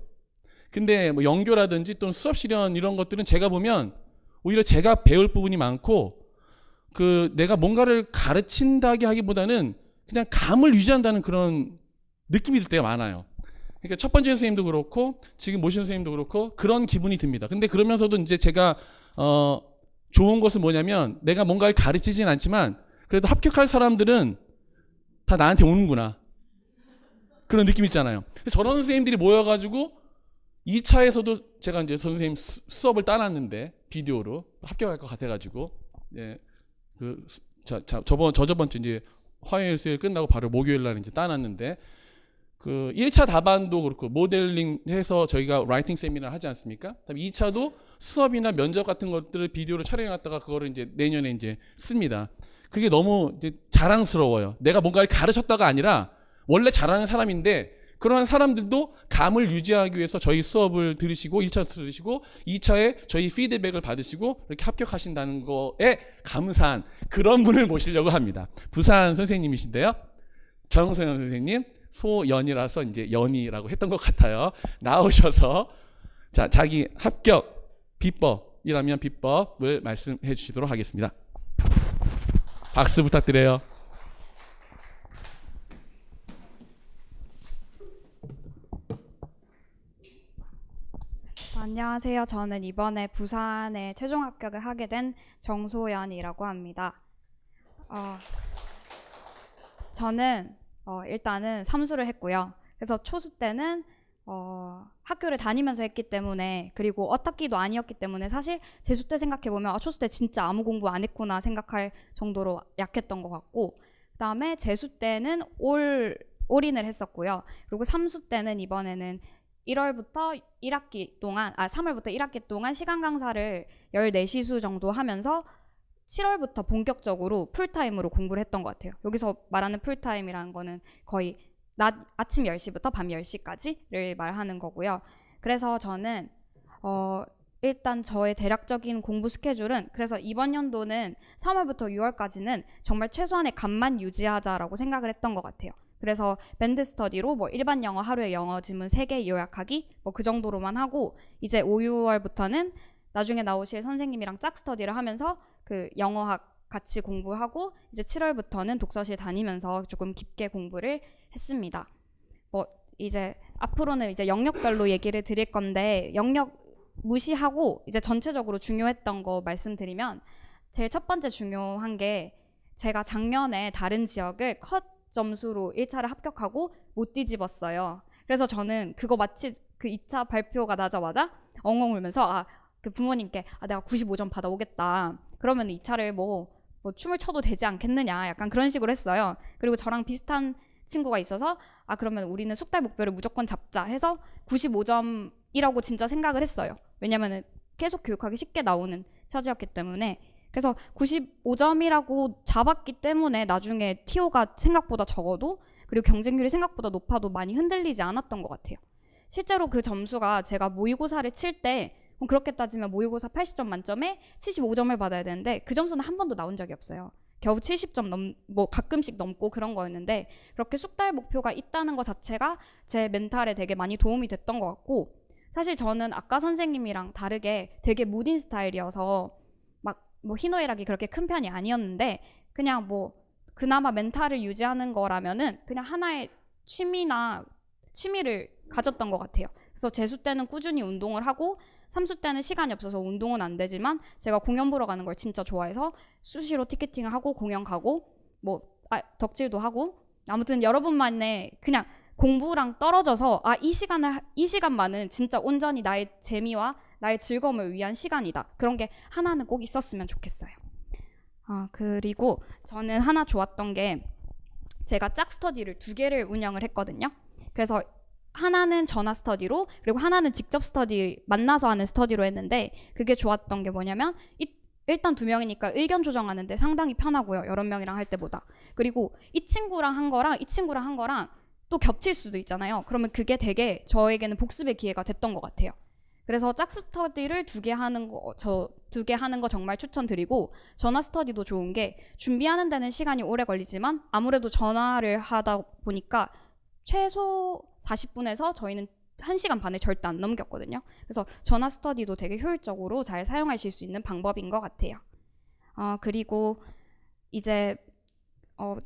근데 뭐 영교라든지 또는 수업 실현 이런 것들은 제가 보면 오히려 제가 배울 부분이 많고, 그 내가 뭔가를 가르친다기 하기보다는 그냥 감을 유지한다는 그런 느낌이 들 때가 많아요. 그러니까 첫 번째 선생님도 그렇고 지금 모신 선생님도 그렇고 그런 기분이 듭니다. 근데 그러면서도 이제 제가 좋은 것은 뭐냐면, 내가 뭔가를 가르치진 않지만 그래도 합격할 사람들은 다 나한테 오는구나, 그런 느낌 있잖아요. 저런 선생님들이 모여가지고 2차에서도 제가 이제 선생님 수업을 따놨는데 비디오로 합격할 것 같아가지고, 저저번 주 이제 화요일 수요일 끝나고 바로 목요일 날 이제 따놨는데, 그 1차 답안도 그렇고 모델링 해서 저희가 라이팅 세미나 하지 않습니까? 그다음에 2차도 수업이나 면접 같은 것들을 비디오로 촬영해놨다가 그거를 이제 내년에 이제 씁니다. 그게 너무 이제 자랑스러워요. 내가 뭔가를 가르쳤다가 아니라 원래 잘하는 사람인데, 그러한 사람들도 감을 유지하기 위해서 저희 수업을 들으시고 1차 들으시고 2차에 저희 피드백을 받으시고 이렇게 합격하신다는 거에 감사한 그런 분을 모시려고 합니다. 부산 선생님이신데요. 정성현 선생님, 소연이라서 이제 연이라고 했던 것 같아요. 나오셔서 자기 합격 비법이라면 비법을 말씀해 주시도록 하겠습니다. 박수 부탁드려요. 안녕하세요. 저는 이번에 부산에 최종 합격을 하게 된 정소연이라고 합니다. 저는 일단은 삼수를 했고요. 그래서 초수 때는 학교를 다니면서 했기 때문에, 그리고 어학기도 아니었기 때문에 사실 재수 때 생각해보면 초수 때 진짜 아무 공부 안 했구나 생각할 정도로 약했던 것 같고, 그 다음에 재수 때는 올인을 했었고요. 그리고 삼수 때는 이번에는 3월부터 1학기 동안 시간 강사를 14시수 정도 하면서 7월부터 본격적으로 풀타임으로 공부를 했던 것 같아요. 여기서 말하는 풀타임이라는 거는 거의 아침 10시부터 밤 10시까지를 말하는 거고요. 그래서 저는 일단 저의 대략적인 공부 스케줄은, 그래서 이번 연도는 3월부터 6월까지는 정말 최소한의 값만 유지하자라고 생각을 했던 것 같아요. 그래서 밴드 스터디로 뭐 일반 영어 하루에 영어 지문 3개 요약하기 뭐 그 정도로만 하고, 이제 5, 6월부터는 나중에 나오실 선생님이랑 짝 스터디를 하면서 그 영어학 같이 공부하고, 이제 7월부터는 독서실 다니면서 조금 깊게 공부를 했습니다. 뭐 이제 앞으로는 이제 영역별로 얘기를 드릴 건데, 영역 무시하고 이제 전체적으로 중요했던 거 말씀드리면, 제일 첫 번째 중요한 게 제가 작년에 다른 지역을 컷 점수로 1차를 합격하고 못 뒤집었어요. 그래서 저는 그거 마치 그 2차 발표가 나자마자 엉엉 울면서 그 부모님께 내가 95점 받아오겠다. 그러면 2차를 뭐 춤을 춰도 되지 않겠느냐, 약간 그런 식으로 했어요. 그리고 저랑 비슷한 친구가 있어서 그러면 우리는 숙달 목표를 무조건 잡자 해서 95점이라고 진짜 생각을 했어요. 왜냐면은 계속 교육하기 쉽게 나오는 처지였기 때문에. 그래서 95점이라고 잡았기 때문에 나중에 TO가 생각보다 적어도, 그리고 경쟁률이 생각보다 높아도 많이 흔들리지 않았던 것 같아요. 실제로 그 점수가 제가 모의고사를 칠 때 그렇게 따지면 모의고사 80점 만점에 75점을 받아야 되는데 그 점수는 한 번도 나온 적이 없어요. 겨우 70점 뭐 가끔씩 넘고 그런 거였는데, 그렇게 숙달 목표가 있다는 것 자체가 제 멘탈에 되게 많이 도움이 됐던 것 같고, 사실 저는 아까 선생님이랑 다르게 되게 무딘 스타일이어서 뭐 희노애락이 그렇게 큰 편이 아니었는데, 그냥 뭐 그나마 멘탈을 유지하는 거라면은 그냥 하나의 취미를 가졌던 것 같아요. 그래서 재수 때는 꾸준히 운동을 하고, 삼수 때는 시간이 없어서 운동은 안 되지만 제가 공연 보러 가는 걸 진짜 좋아해서 수시로 티켓팅을 하고 공연 가고 덕질도 하고, 아무튼 여러분만의 그냥 공부랑 떨어져서 이 시간만은 진짜 온전히 나의 재미와 나의 즐거움을 위한 시간이다. 그런 게 하나는 꼭 있었으면 좋겠어요. 그리고 저는 하나 좋았던 게, 제가 짝 스터디를 2개를 운영을 했거든요. 그래서 하나는 전화 스터디로, 그리고 하나는 직접 스터디 만나서 하는 스터디로 했는데, 그게 좋았던 게 뭐냐면 일단 2명이니까 의견 조정하는데 상당히 편하고요. 여러 명이랑 할 때보다. 그리고 이 친구랑 한 거랑 이 친구랑 한 거랑 또 겹칠 수도 있잖아요. 그러면 그게 되게 저에게는 복습의 기회가 됐던 것 같아요. 그래서 짝 스터디를 2개 하는 거 정말 추천드리고, 전화 스터디도 좋은 게 준비하는 데는 시간이 오래 걸리지만 아무래도 전화를 하다 보니까 최소 40분에서 저희는 1시간 반을 절대 안 넘겼거든요. 그래서 전화 스터디도 되게 효율적으로 잘 사용하실 수 있는 방법인 것 같아요. 그리고 이제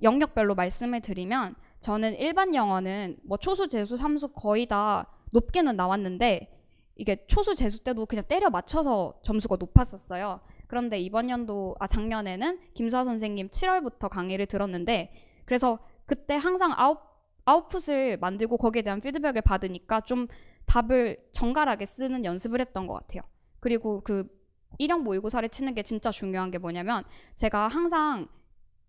영역별로 말씀을 드리면, 저는 일반 영어는 뭐 초수, 재수, 삼수 거의 다 높게는 나왔는데, 이게 초수, 재수 때도 그냥 때려 맞춰서 점수가 높았었어요. 그런데 작년에는 김수아 선생님 7월부터 강의를 들었는데, 그래서 그때 항상 아웃풋을 만들고 거기에 대한 피드백을 받으니까 좀 답을 정갈하게 쓰는 연습을 했던 것 같아요. 그리고 그 1형 모의고사를 치는 게 진짜 중요한 게 뭐냐면, 제가 항상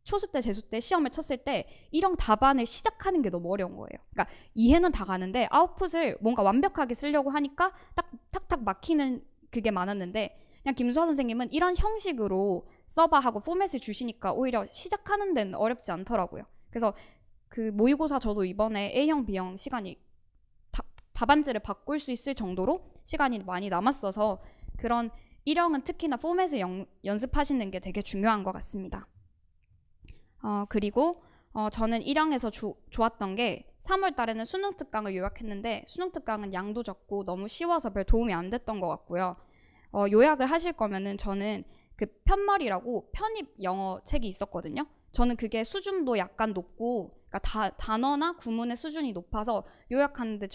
초수 때 재수 때 시험을 쳤을 때 1형 답안을 시작하는 게 너무 어려운 거예요. 그러니까 이해는 다 가는데 아웃풋을 뭔가 완벽하게 쓰려고 하니까 탁탁 막히는 그게 많았는데, 그냥 김수아 선생님은 이런 형식으로 써봐 하고 포맷을 주시니까 오히려 시작하는 데는 어렵지 않더라고요. 그래서 그 모의고사 저도 이번에 A형, B형 시간이 답안지를 바꿀 수 있을 정도로 시간이 많이 남았어서, 그런 1형은 특히나 포맷을 연습하시는 게 되게 중요한 것 같습니다. 그리고 저는 1형에서 좋았던 게, 3월 달에는 수능 특강을 요약했는데 수능 특강은 양도 적고 너무 쉬워서 별 도움이 안 됐던 것 같고요. 요약을 하실 거면은 저는 그 편말이라고 편입 영어 책이 있었거든요. 저는 그게 수준도 약간 높고, 그러니까 단어나 구문의 수준이 높아서 요약하는데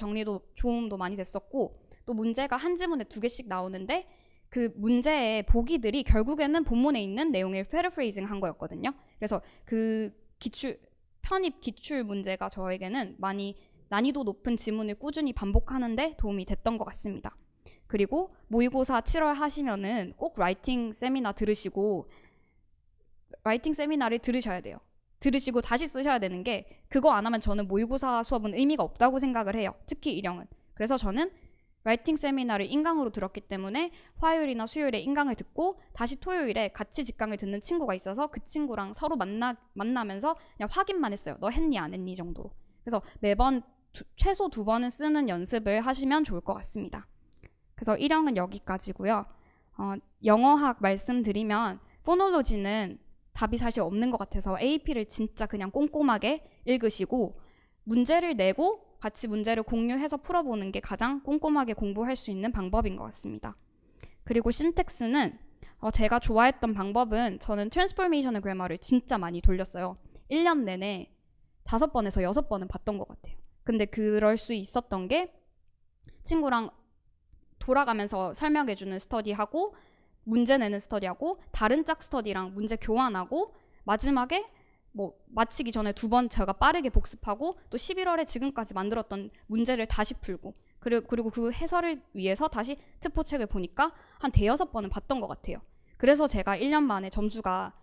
도움도 많이 됐었고, 또 문제가 한 지문에 2개씩 나오는데 그 문제의 보기들이 결국에는 본문에 있는 내용을 패러프레이징 한 거였거든요. 그래서 그 편입 기출 문제가 저에게는 많이 난이도 높은 지문을 꾸준히 반복하는데 도움이 됐던 것 같습니다. 그리고 모의고사 7월 하시면은 꼭 라이팅 세미나 들으시고 라이팅 세미나를 들으셔야 돼요. 들으시고 다시 쓰셔야 되는 게 그거 안 하면 저는 모의고사 수업은 의미가 없다고 생각을 해요. 특히 일형은. 그래서 저는 라이팅 세미나를 인강으로 들었기 때문에 화요일이나 수요일에 인강을 듣고 다시 토요일에 같이 직강을 듣는 친구가 있어서 그 친구랑 서로 만나면서 그냥 확인만 했어요. 너 했니 안 했니 정도로. 그래서 매번 최소 2번은 쓰는 연습을 하시면 좋을 것 같습니다. 그래서 1형은 여기까지고요. 영어학 말씀드리면 포놀로지는 답이 사실 없는 것 같아서 AP를 진짜 그냥 꼼꼼하게 읽으시고 문제를 내고 같이 문제를 공유해서 풀어보는 게 가장 꼼꼼하게 공부할 수 있는 방법인 것 같습니다. 그리고 신텍스는 제가 좋아했던 방법은 저는 트랜스포메이션의 그래머를 진짜 많이 돌렸어요. 1년 내내 5번에서 6번은 봤던 것 같아요. 근데 그럴 수 있었던 게 친구랑 돌아가면서 설명해주는 스터디하고 문제 내는 스터디하고 다른 짝 스터디랑 문제 교환하고 마지막에 뭐 마치기 전에 2번 제가 빠르게 복습하고 또 11월에 지금까지 만들었던 문제를 다시 풀고 그리고 그 해설을 위해서 다시 특포책을 보니까 한 5-6번은 봤던 것 같아요. 그래서 제가 1년 만에 점수가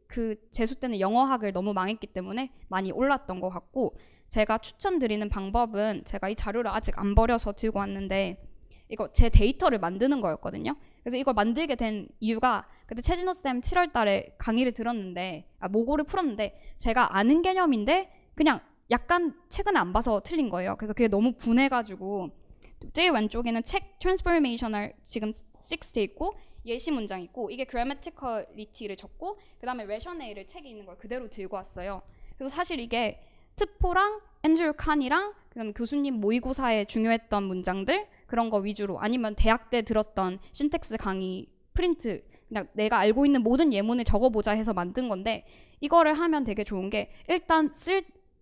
그 재수 때는 영어학을 너무 망했기 때문에 많이 올랐던 것 같고 제가 추천드리는 방법은 제가 이 자료를 아직 안 버려서 들고 왔는데 이거 제 데이터를 만드는 거였거든요. 그래서 이걸 만들게 된 이유가 그때 최진호 쌤 7월 달에 강의를 들었는데 모고를 풀었는데 제가 아는 개념인데 그냥 약간 최근에 안 봐서 틀린 거예요. 그래서 그게 너무 분해가지고 제일 왼쪽에는 책 트랜스포메이셔널 지금 6 돼 있고 예시 문장 있고 이게 그래머티컬리티를 적고 그 다음에 레셔네일을 책에 있는 걸 그대로 들고 왔어요. 그래서 사실 이게 트포랑 앤드류 칸이랑 그다음에 교수님 모의고사에 중요했던 문장들 그런 거 위주로 아니면 대학 때 들었던 신텍스 강의 프린트 그냥 내가 알고 있는 모든 예문을 적어보자 해서 만든 건데 이거를 하면 되게 좋은 게 일단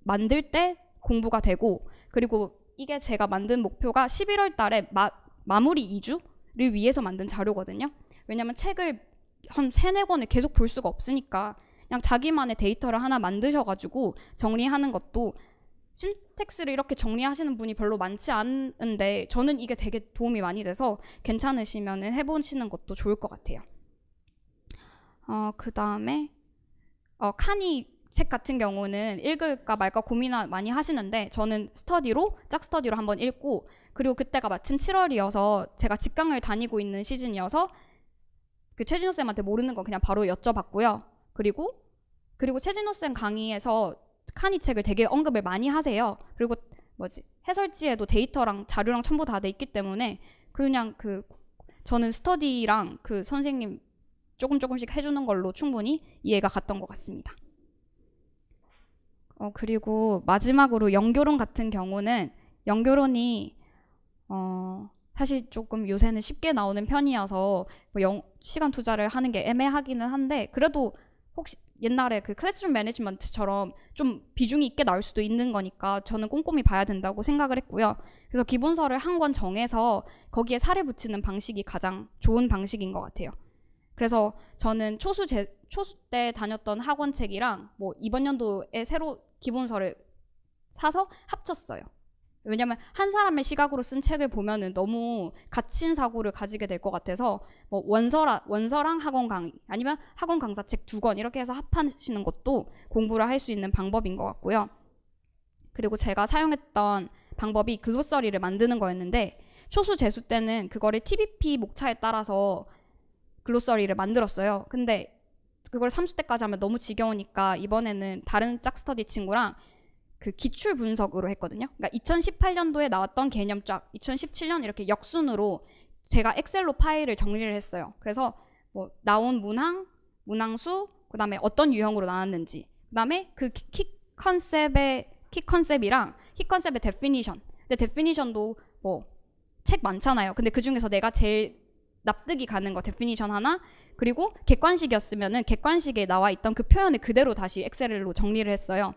만들 때 공부가 되고 그리고 이게 제가 만든 목표가 11월 달에 마무리 2주를 위해서 만든 자료거든요. 왜냐면 책을 한 3-4권을 계속 볼 수가 없으니까 그냥 자기만의 데이터를 하나 만드셔가지고 정리하는 것도 신텍스를 이렇게 정리하시는 분이 별로 많지 않은데 저는 이게 되게 도움이 많이 돼서 괜찮으시면 해보시는 것도 좋을 것 같아요. 그 다음에 카니 책 같은 경우는 읽을까 말까 고민 많이 하시는데 저는 짝 스터디로 한번 읽고 그리고 그때가 마침 7월이어서 제가 직강을 다니고 있는 시즌이어서 그 최진호 쌤한테 모르는 거 그냥 바로 여쭤봤고요. 그리고 최진호 쌤 강의에서 카니 책을 되게 언급을 많이 하세요. 그리고 해설지에도 데이터랑 자료랑 첨부 다 돼 있기 때문에 그냥 저는 스터디랑 그 선생님 조금씩 해주는 걸로 충분히 이해가 갔던 것 같습니다. 그리고 마지막으로 연교론 같은 경우는 연교론이 사실 조금 요새는 쉽게 나오는 편이어서 시간 투자를 하는 게 애매하기는 한데 그래도 혹시 옛날에 그 클래스룸 매니지먼트처럼 좀 비중이 있게 나올 수도 있는 거니까 저는 꼼꼼히 봐야 된다고 생각을 했고요. 그래서 기본서를 한 권 정해서 거기에 살을 붙이는 방식이 가장 좋은 방식인 것 같아요. 그래서 저는 초수 때 다녔던 학원 책이랑 이번 연도에 새로 기본서를 사서 합쳤어요. 왜냐면 한 사람의 시각으로 쓴 책을 보면은 너무 갇힌 사고를 가지게 될 것 같아서 원서랑 학원 강의 아니면 학원 강사책 2권 이렇게 해서 합하시는 것도 공부를 할 수 있는 방법인 것 같고요. 그리고 제가 사용했던 방법이 글로서리를 만드는 거였는데 초수 재수 때는 그거를 TBP 목차에 따라서 글로서리를 만들었어요. 근데 그걸 3수 때까지 하면 너무 지겨우니까 이번에는 다른 짝스터디 친구랑 그 기출 분석으로 했거든요. 그러니까 2018년도에 나왔던 개념 쫙 2017년 이렇게 역순으로 제가 엑셀로 파일을 정리를 했어요. 그래서 나온 문항수, 그다음에 어떤 유형으로 나왔는지, 그다음에 그 키 컨셉의 데피니션. 근데 데피니션도 책 많잖아요. 근데 그 중에서 내가 제일 납득이 가는 거 데피니션 하나, 그리고 객관식이었으면은 객관식에 나와 있던 그 표현을 그대로 다시 엑셀로 정리를 했어요.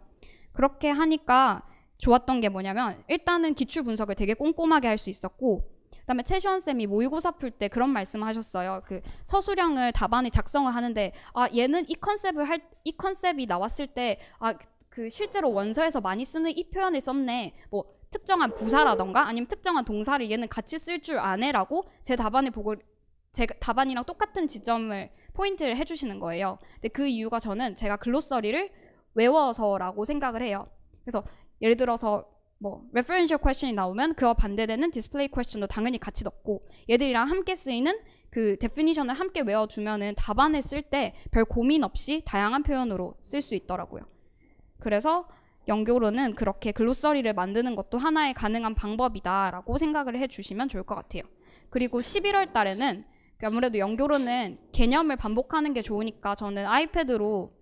그렇게 하니까 좋았던 게 뭐냐면 일단은 기출 분석을 되게 꼼꼼하게 할 수 있었고 그다음에 최시원 쌤이 모의고사 풀 때 그런 말씀 하셨어요. 그 서술형을 답안에 작성을 하는데 얘는 이 컨셉이 나왔을 때 그 실제로 원서에서 많이 쓰는 이 표현을 썼네. 특정한 부사라던가 아니면 특정한 동사를 얘는 같이 쓸 줄 아네라고 제 답안이랑 똑같은 지점을 포인트를 해주시는 거예요. 근데 그 이유가 저는 제가 글로서리를 외워서라고 생각을 해요. 그래서 예를 들어서 뭐 referential question이 나오면 그와 반대되는 display question도 당연히 같이 넣고 얘들이랑 함께 쓰이는 그 definition을 함께 외워두면은 답안을 쓸 때 별 고민 없이 다양한 표현으로 쓸 수 있더라고요. 그래서 연교로는 그렇게 글로서리를 만드는 것도 하나의 가능한 방법이다라고 생각을 해주시면 좋을 것 같아요. 그리고 11월 달에는 아무래도 연교로는 개념을 반복하는 게 좋으니까 저는 아이패드로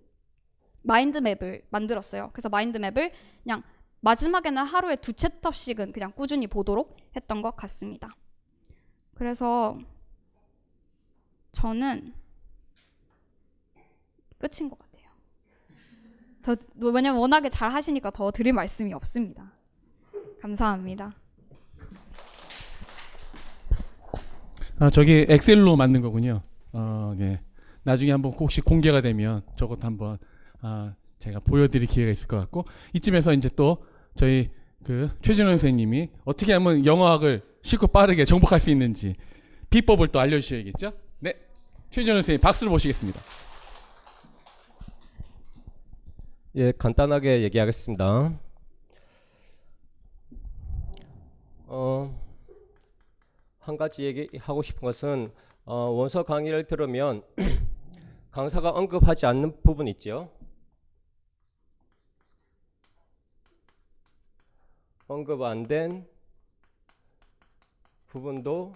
마인드맵을 만들었어요. 그래서 마인드맵을 그냥 마지막에는 하루에 2챕터씩은 그냥 꾸준히 보도록 했던 것 같습니다. 그래서 저는 끝인 것 같아요. 왜냐면 워낙에 잘 하시니까 더 드릴 말씀이 없습니다. 감사합니다. 저기 엑셀로 만든 거군요. 네. 나중에 한번 혹시 공개가 되면 저것도 한번 제가 보여드릴 기회가 있을 것 같고 이쯤에서 이제 또 저희 그 최진원 선생님이 어떻게 하면 영어학을 쉽고 빠르게 정복할 수 있는지 비법을 또 알려주셔야겠죠? 네, 최진원 선생님 박수를 모시겠습니다. 예, 간단하게 얘기하겠습니다. 한 가지 얘기하고 싶은 것은 원서 강의를 들으면 강사가 언급하지 않는 부분이 있죠. 언급 안 된 부분도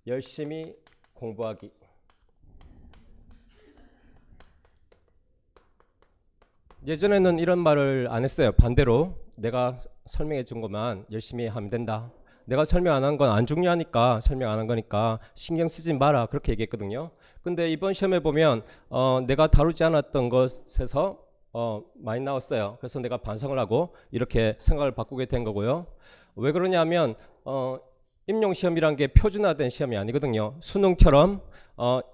열심히 공부하기. 예전에는 이런 말을 안 했어요. 반대로 내가 설명해 준 것만 열심히 하면 된다. 내가 설명 안 한 건 안 중요하니까 설명 안 한 거니까 신경 쓰지 마라. 그렇게 얘기했거든요. 근데 이번 시험에 보면 내가 다루지 않았던 것에서 많이 나왔어요. 그래서 내가 반성을 하고 이렇게 생각을 바꾸게 된 거고요. 왜 그러냐면 임용 시험이란 게 표준화된 시험이 아니거든요. 수능처럼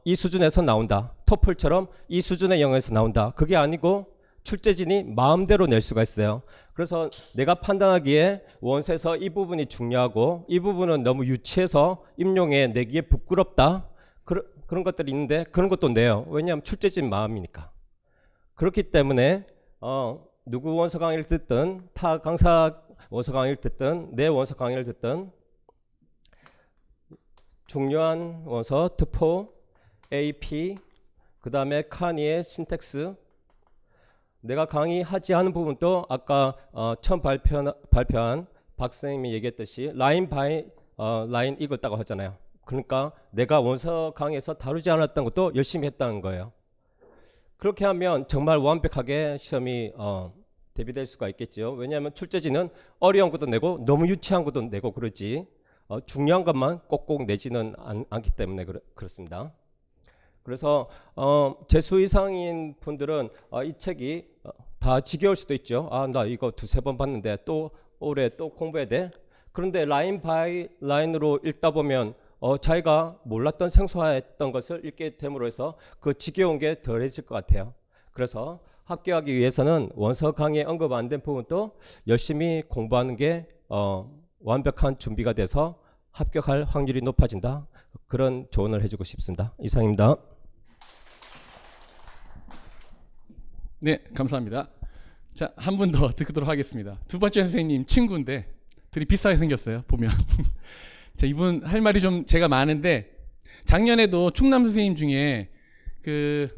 이 수준에서 나온다. 토플처럼 이 수준의 영어에서 나온다. 그게 아니고 출제진이 마음대로 낼 수가 있어요. 그래서 내가 판단하기에 원서에서 이 부분이 중요하고 이 부분은 너무 유치해서 임용에 내기에 부끄럽다. 그런 것들이 있는데 그런 것도 내요. 왜냐하면 출제진 마음이니까. 그렇기 때문에 누구 원서 강의를 듣든 타 강사 원서 강의를 듣든 내 원서 강의를 듣든 중요한 원서 트포, AP, 그 다음에 카니의 신텍스, 내가 강의하지 않은 부분도 아까 처음 발표한 박 선생님이 얘기했듯이 라인 바이 라인 읽었다고 하잖아요. 그러니까 내가 원서 강의에서 다루지 않았던 것도 열심히 했다는 거예요. 그렇게 하면 정말 완벽하게 시험이 대비될 수가 있겠죠. 왜냐하면 출제진은 어려운 것도 내고 너무 유치한 것도 내고 그러지 중요한 것만 꼭꼭 내지는 않기 때문에 그렇습니다. 그래서 재수 이상인 분들은 이 책이 다 지겨울 수도 있죠. 나 이거 2-3번 봤는데 또 올해 또 공부해야 돼. 그런데 라인 바이 라인으로 읽다 보면 자기가 몰랐던 생소했던 것을 읽게 됨으로 해서 그 지겨운 게 덜해질 것 같아요. 그래서 합격하기 위해서는 원서 강의에 언급 안 된 부분도 열심히 공부하는 게 완벽한 준비가 돼서 합격할 확률이 높아진다. 그런 조언을 해주고 싶습니다. 이상입니다. 네, 감사합니다. 자, 한 분 더 듣도록 하겠습니다. 두 번째 선생님 친구인데 둘이 비슷하게 생겼어요. 보면 자, 이분 할 말이 좀 제가 많은데 작년에도 충남 선생님 중에 그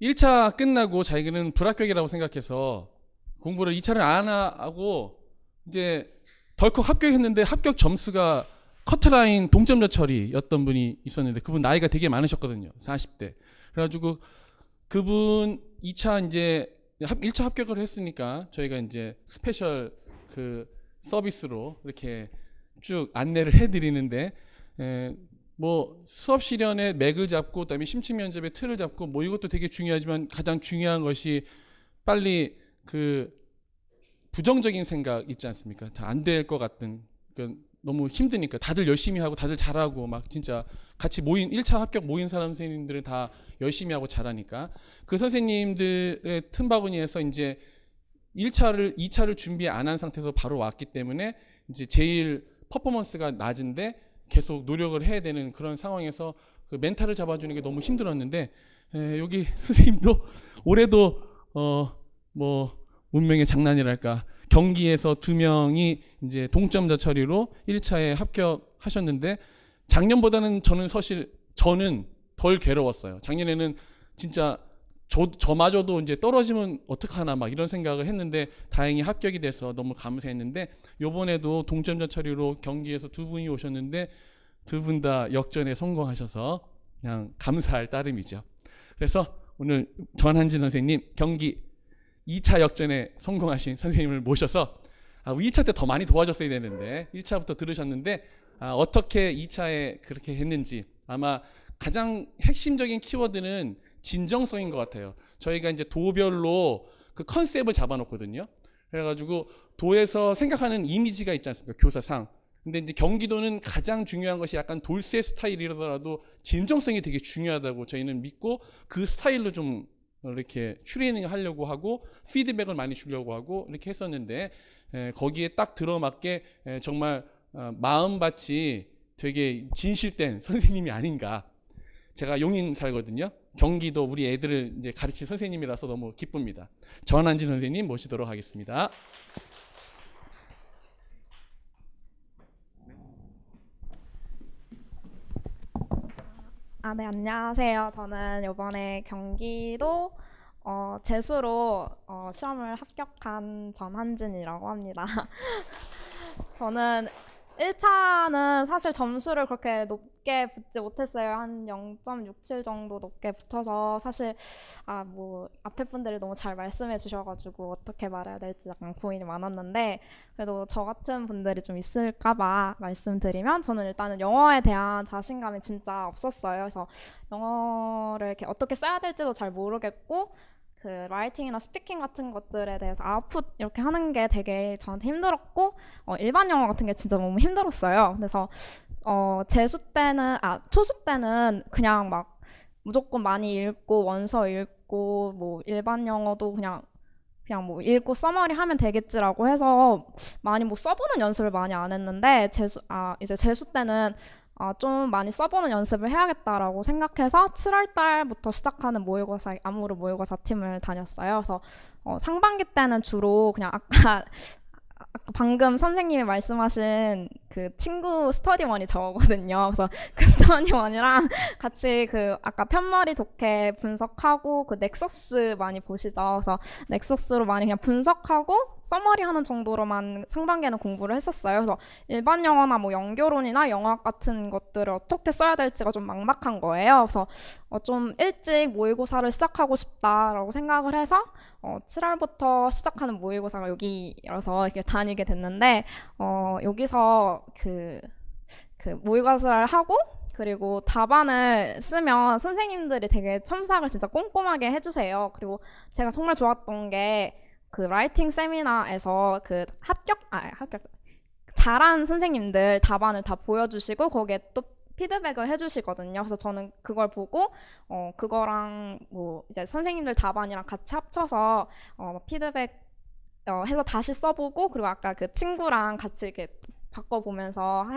1차 끝나고 자기는 불합격이라고 생각해서 공부를 2차를 안 하고 이제 덜컥 합격했는데 합격 점수가 커트라인 동점자 처리였던 분이 있었는데 그분 나이가 되게 많으셨거든요. 40대. 그래가지고 그분 2차 이제 1차 합격을 했으니까 저희가 이제 스페셜 그 서비스로 이렇게 쭉 안내를 해드리는데 뭐 수업 실현의 맥을 잡고 그다음에 심층 면접의 틀을 잡고 뭐 이것도 되게 중요하지만 가장 중요한 것이 빨리 그 부정적인 생각 있지 않습니까? 다 안 될 것 같은 그러니까 너무 힘드니까 다들 열심히 하고 다들 잘하고 막 진짜 같이 모인 1차 합격 모인 사람 선생님들은 다 열심히 하고 잘하니까 그 선생님들의 틈바구니에서 이제 1차를 2차를 준비 안 한 상태에서 바로 왔기 때문에 이제 제일 퍼포먼스가 낮은데 계속 노력을 해야 되는 그런 상황에서 그 멘탈을 잡아주는 게 너무 힘들었는데 여기 선생님도 올해도 뭐 운명의 장난이랄까 경기에서 2명이 이제 동점자 처리로 1차에 합격하셨는데 작년보다는 저는 덜 괴로웠어요. 작년에는 진짜 저마저도 이제 떨어지면 어떡하나 막 이런 생각을 했는데 다행히 합격이 돼서 너무 감사했는데 요번에도 동점자 처리로 경기에서 2분이 오셨는데 2분 다 역전에 성공하셔서 그냥 감사할 따름이죠. 그래서 오늘 전한진 선생님 경기 2차 역전에 성공하신 선생님을 모셔서 2차 때 더 많이 도와줬어야 되는데 1차부터 들으셨는데 어떻게 2차에 그렇게 했는지 아마 가장 핵심적인 키워드는 진정성인 것 같아요. 저희가 이제 도별로 그 컨셉을 잡아놓거든요. 그래가지고 도에서 생각하는 이미지가 있지 않습니까? 교사상. 근데 이제 경기도는 가장 중요한 것이 약간 돌쇠 스타일이라더라도 진정성이 되게 중요하다고 저희는 믿고 그 스타일로 좀 이렇게 트레이닝을 하려고 하고 피드백을 많이 주려고 하고 이렇게 했었는데 거기에 딱 들어맞게 정말 마음밭이 되게 진실된 선생님이 아닌가. 제가 용인 살거든요. 경기도 우리 애들을 이제 가르칠 선생님이라서 너무 기쁩니다. 전한진 선생님 모시도록 하겠습니다. 네, 안녕하세요. 저는 이번에 경기도 재수로 시험을 합격한 전한진이라고 합니다. 저는 1차는 사실 점수를 그렇게 높게 붙지 못했어요. 한 0.67 정도 높게 붙어서 사실 뭐 앞에 분들이 너무 잘 말씀해 주셔가지고 어떻게 말해야 될지 약간 고민이 많았는데 그래도 저 같은 분들이 좀 있을까봐 말씀드리면 저는 일단은 영어에 대한 자신감이 진짜 없었어요. 그래서 영어를 이렇게 어떻게 써야 될지도 잘 모르겠고 그 라이팅이나 스피킹 같은 것들에 대해서 아웃풋 이렇게 하는 게 되게 저한테 힘들었고 일반 영어 같은 게 진짜 너무 힘들었어요. 그래서 재수 때는 초수 때는 그냥 막 무조건 많이 읽고 원서 읽고 뭐 일반 영어도 그냥 뭐 읽고 써머리 하면 되겠지라고 해서 많이 뭐 써보는 연습을 많이 안 했는데 이제 재수 때는 좀 많이 써보는 연습을 해야겠다라고 생각해서 7월 달부터 시작하는 모의고사, 암무르 모의고사 팀을 다녔어요. 그래서 상반기 때는 주로 그냥 아까 방금 선생님이 말씀하신 그 친구 스터디원이 저거든요. 그래서 그 스터디원이랑 같이 그 아까 편머리 독해 분석하고 그 넥서스 많이 보시죠. 그래서 넥서스로 많이 그냥 분석하고 써머리 하는 정도로만 상반기에는 공부를 했었어요. 그래서 일반 영어나 뭐 연교론이나 영어학 같은 것들을 어떻게 써야 될지가 좀 막막한 거예요. 그래서 좀 일찍 모의고사를 시작하고 싶다라고 생각을 해서 7월부터 시작하는 모의고사가 여기여서 이렇게 다니게 됐는데 여기서 그 모의고사를 하고 그리고 답안을 쓰면 선생님들이 되게 첨삭을 진짜 꼼꼼하게 해주세요. 그리고 제가 정말 좋았던 게 그 라이팅 세미나에서 그 합격 잘한 선생님들 답안을 다 보여주시고 거기에 또 피드백을 해주시거든요. 그래서 저는 그걸 보고 그거랑 뭐 이제 선생님들 답안이랑 같이 합쳐서 피드백 해서 다시 써보고 그리고 아까 그 친구랑 같이 이렇게 바꿔보면서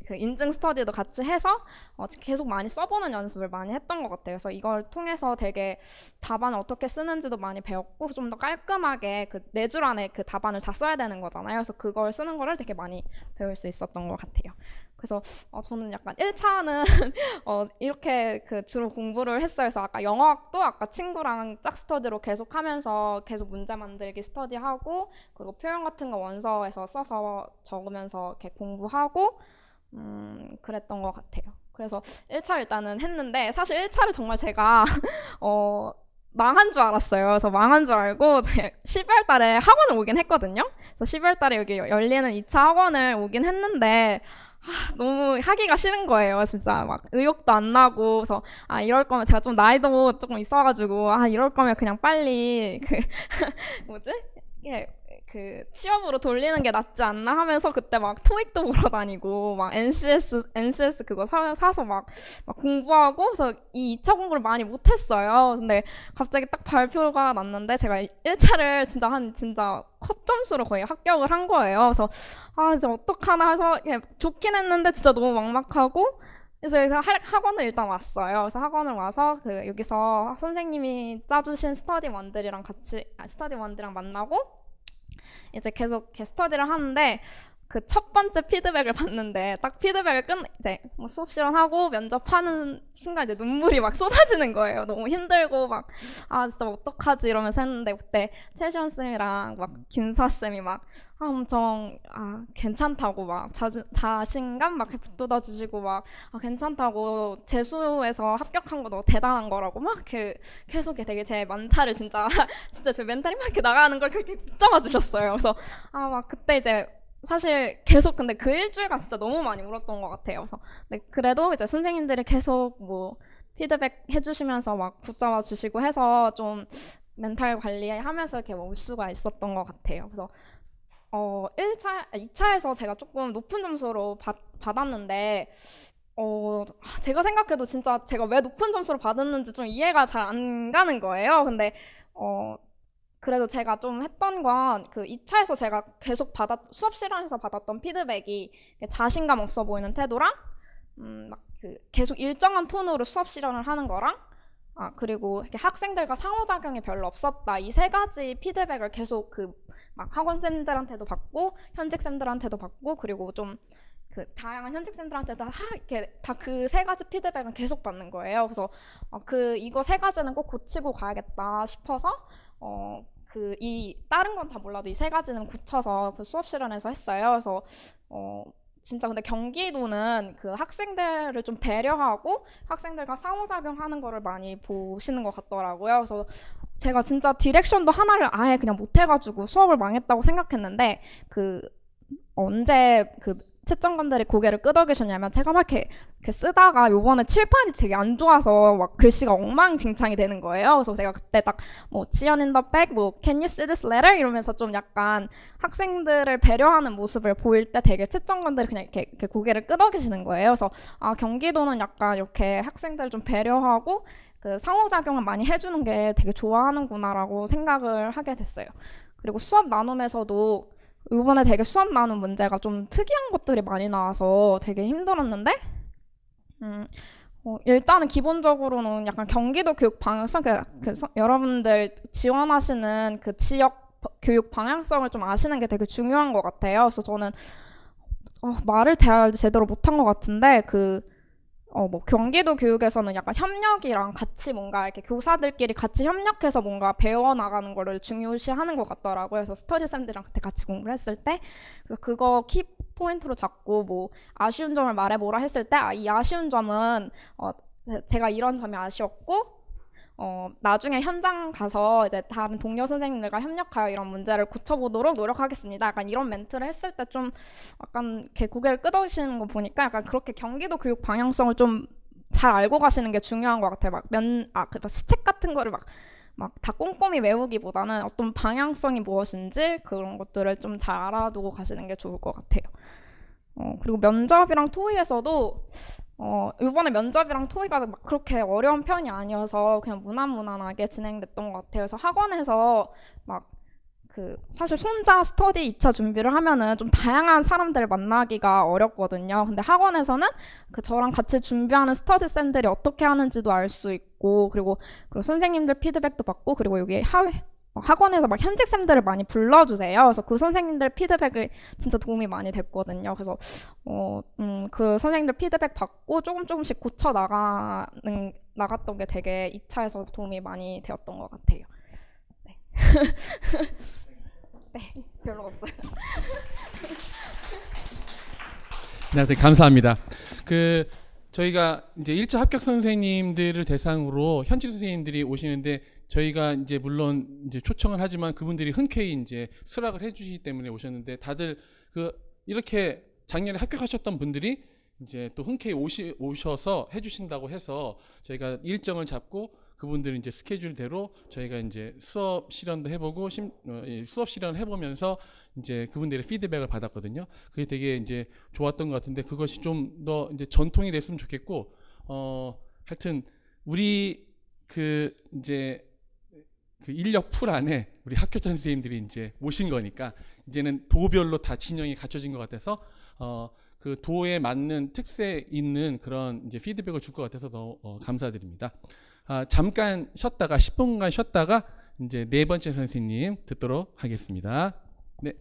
그 인증 스터디도 같이 해서 계속 많이 써보는 연습을 많이 했던 것 같아요. 그래서 이걸 통해서 되게 답안을 어떻게 쓰는지도 많이 배웠고 좀 더 깔끔하게 그 4줄 안에 그 답안을 다 써야 되는 거잖아요. 그래서 그걸 쓰는 거를 되게 많이 배울 수 있었던 것 같아요. 그래서 저는 약간 1차는 이렇게 그 주로 공부를 했어요. 그래서 아까 영어학도 아까 친구랑 짝 스터디로 계속 하면서 계속 문제 만들기 스터디하고 그리고 표현 같은 거 원서에서 써서 적으면서 이렇게 공부하고 그랬던 것 같아요. 그래서 1차 일단은 했는데 사실 1차를 정말 제가 망한 줄 알았어요. 그래서 망한 줄 알고 12월 달에 학원을 오긴 했거든요. 그래서 12월 달에 여기 열리는 2차 학원을 오긴 했는데 너무 하기가 싫은 거예요. 진짜 막 의욕도 안 나고 그래서 이럴 거면 제가 좀 나이도 조금 있어가지고 이럴 거면 그냥 빨리 뭐지? 그 취업으로 돌리는 게 낫지 않나 하면서 그때 막 토익도 보러 다니고 막 NCS 그거 사서 막 공부하고 그래서 이 2차 공부를 많이 못했어요. 근데 갑자기 딱 발표가 났는데 제가 1차를 진짜 컷 점수로 거의 합격을 한 거예요. 그래서 아 이제 어떡하나 해서 좋긴 했는데 진짜 너무 막막하고 그래서 학원을 일단 왔어요. 그래서 학원을 와서 그 여기서 선생님이 짜주신 스터디원들이랑 만나고 이제 계속 스터디를 하는데 그 첫 번째 피드백을 받는데 딱 피드백을 이제 뭐 수업 실험하고 면접하는 순간 이제 눈물이 막 쏟아지는 거예요. 너무 힘들고 막 아 진짜 어떡하지 이러면서 했는데 그때 최시원 쌤이랑 막 김수아 쌤이 막 엄청 괜찮다고 막 자신감 막 북돋아 주시고 막 괜찮다고 재수에서 합격한 거 너무 대단한 거라고 막 계속 되게 제 멘탈을 진짜 제 멘탈이 막 이렇게 나가는 걸 그렇게 붙잡아 주셨어요. 그래서 막 그때 이제 사실 계속 근데 그 일주일간 진짜 너무 많이 울었던 것 같아요. 그래서 근데 그래도 이제 선생님들이 계속 뭐 피드백 해주시면서 막 붙잡아 주시고 해서 좀 멘탈 관리하면서 이렇게 올 수가 있었던 것 같아요. 그래서 2차에서 제가 조금 높은 점수로 받았는데 제가 생각해도 진짜 제가 왜 높은 점수를 받았는지 좀 이해가 잘 안 가는 거예요. 근데 그래도 제가 좀 했던 건 그 2차에서 제가 계속 수업 실험에서 받았던 피드백이 자신감 없어 보이는 태도랑 막 계속 일정한 톤으로 수업 실험을 하는 거랑 그리고 이렇게 학생들과 상호작용이 별로 없었다. 이 세 가지 피드백을 계속 막 학원쌤들한테도 받고 현직쌤들한테도 받고 그리고 좀 다양한 현직생들한테도 이렇게 다 그 세 가지 피드백은 계속 받는 거예요. 그래서 이거 세 가지는 꼭 고치고 가야겠다 싶어서 이 다른 건 다 몰라도 이 세 가지는 고쳐서 그 수업 실현에서 했어요. 그래서 진짜 근데 경기도는 그 학생들을 좀 배려하고 학생들과 상호작용하는 거를 많이 보시는 것 같더라고요. 그래서 제가 진짜 디렉션도 하나를 아예 그냥 못해가지고 수업을 망했다고 생각했는데 언제 채점관들이 고개를 끄덕이셨냐면 제가 막 이렇게 쓰다가 요번에 칠판이 되게 안 좋아서 막 글씨가 엉망진창이 되는 거예요. 그래서 제가 그때 딱 지연 in the back, can you see this letter? 이러면서 좀 약간 학생들을 배려하는 모습을 보일 때 되게 채점관들이 그냥 이렇게 고개를 끄덕이시는 거예요. 그래서 경기도는 약간 이렇게 학생들 좀 배려하고 상호작용을 많이 해주는 게 되게 좋아하는구나라고 생각을 하게 됐어요. 그리고 수업 나눔에서도 이번에 되게 수업 나눔 문제가 좀 특이한 것들이 많이 나와서 되게 힘들었는데 일단은 기본적으로는 약간 경기도 교육 방향성 여러분들 지원하시는 그 지역 교육 방향성을 좀 아시는 게 되게 중요한 것 같아요. 그래서 저는 말을 제대로 못한 것 같은데 경기도 교육에서는 약간 협력이랑 같이 뭔가 이렇게 교사들끼리 같이 협력해서 뭔가 배워나가는 거를 중요시하는 것 같더라고요. 그래서 스터디쌤들이랑 그때 같이 공부를 했을 때 그거 키 포인트로 잡고 아쉬운 점을 말해보라 했을 때 이 아쉬운 점은 제가 이런 점이 아쉬웠고 나중에 현장 가서 이제 다른 동료 선생님들과 협력하여 이런 문제를 고쳐보도록 노력하겠습니다. 약간 이런 멘트를 했을 때 좀 약간 이렇게 고개를 끄덕이시는 거 보니까 약간 그렇게 경기도 교육 방향성을 좀 잘 알고 가시는 게 중요한 것 같아요. 시책 같은 거를 막 다 꼼꼼히 외우기보다는 어떤 방향성이 무엇인지 그런 것들을 좀 잘 알아두고 가시는 게 좋을 것 같아요. 그리고 면접이랑 토의에서도 이번에 면접이랑 토의가 막 그렇게 어려운 편이 아니어서 그냥 무난하게 진행됐던 것 같아요. 그래서 학원에서 사실 혼자 스터디 2차 준비를 하면은 좀 다양한 사람들을 만나기가 어렵거든요. 근데 학원에서는 저랑 같이 준비하는 스터디 쌤들이 어떻게 하는지도 알 수 있고 그리고 선생님들 피드백도 받고 그리고 여기 학원에서 막 현직 쌤들을 많이 불러주세요. 그래서 그 선생님들 피드백이 진짜 도움이 많이 됐거든요. 그래서 그 선생님들 피드백 받고 조금씩 고쳐 나갔던 게 되게 2차에서 도움이 많이 되었던 것 같아요. 네. 네, 별로 없어요. 네, 감사합니다. 저희가 이제 1차 합격 선생님들을 대상으로 현직 선생님들이 오시는데 저희가 이제 물론 이제 초청을 하지만 그분들이 흔쾌히 이제 수락을 해주시기 때문에 오셨는데 다들 이렇게 작년에 합격하셨던 분들이 이제 또 흔쾌히 오셔서 해주신다고 해서 저희가 일정을 잡고 그분들 이제 스케줄대로 저희가 이제 수업 실현도 해보고 수업 실현을 해보면서 이제 그분들의 피드백을 받았거든요. 그게 되게 이제 좋았던 것 같은데 그것이 좀 더 이제 전통이 됐으면 좋겠고 하여튼 우리 그 이제 그 인력 풀 안에 우리 학교장 선생님들이 이제 모신 거니까 이제는 도별로 다 진영이 갖춰진 것 같아서 그 도에 맞는 특색 있는 그런 이제 피드백을 줄 것 같아서 너무 감사드립니다. 잠깐 쉬었다가 10분간 쉬었다가 이제 네 번째 선생님 듣도록 하겠습니다. 네.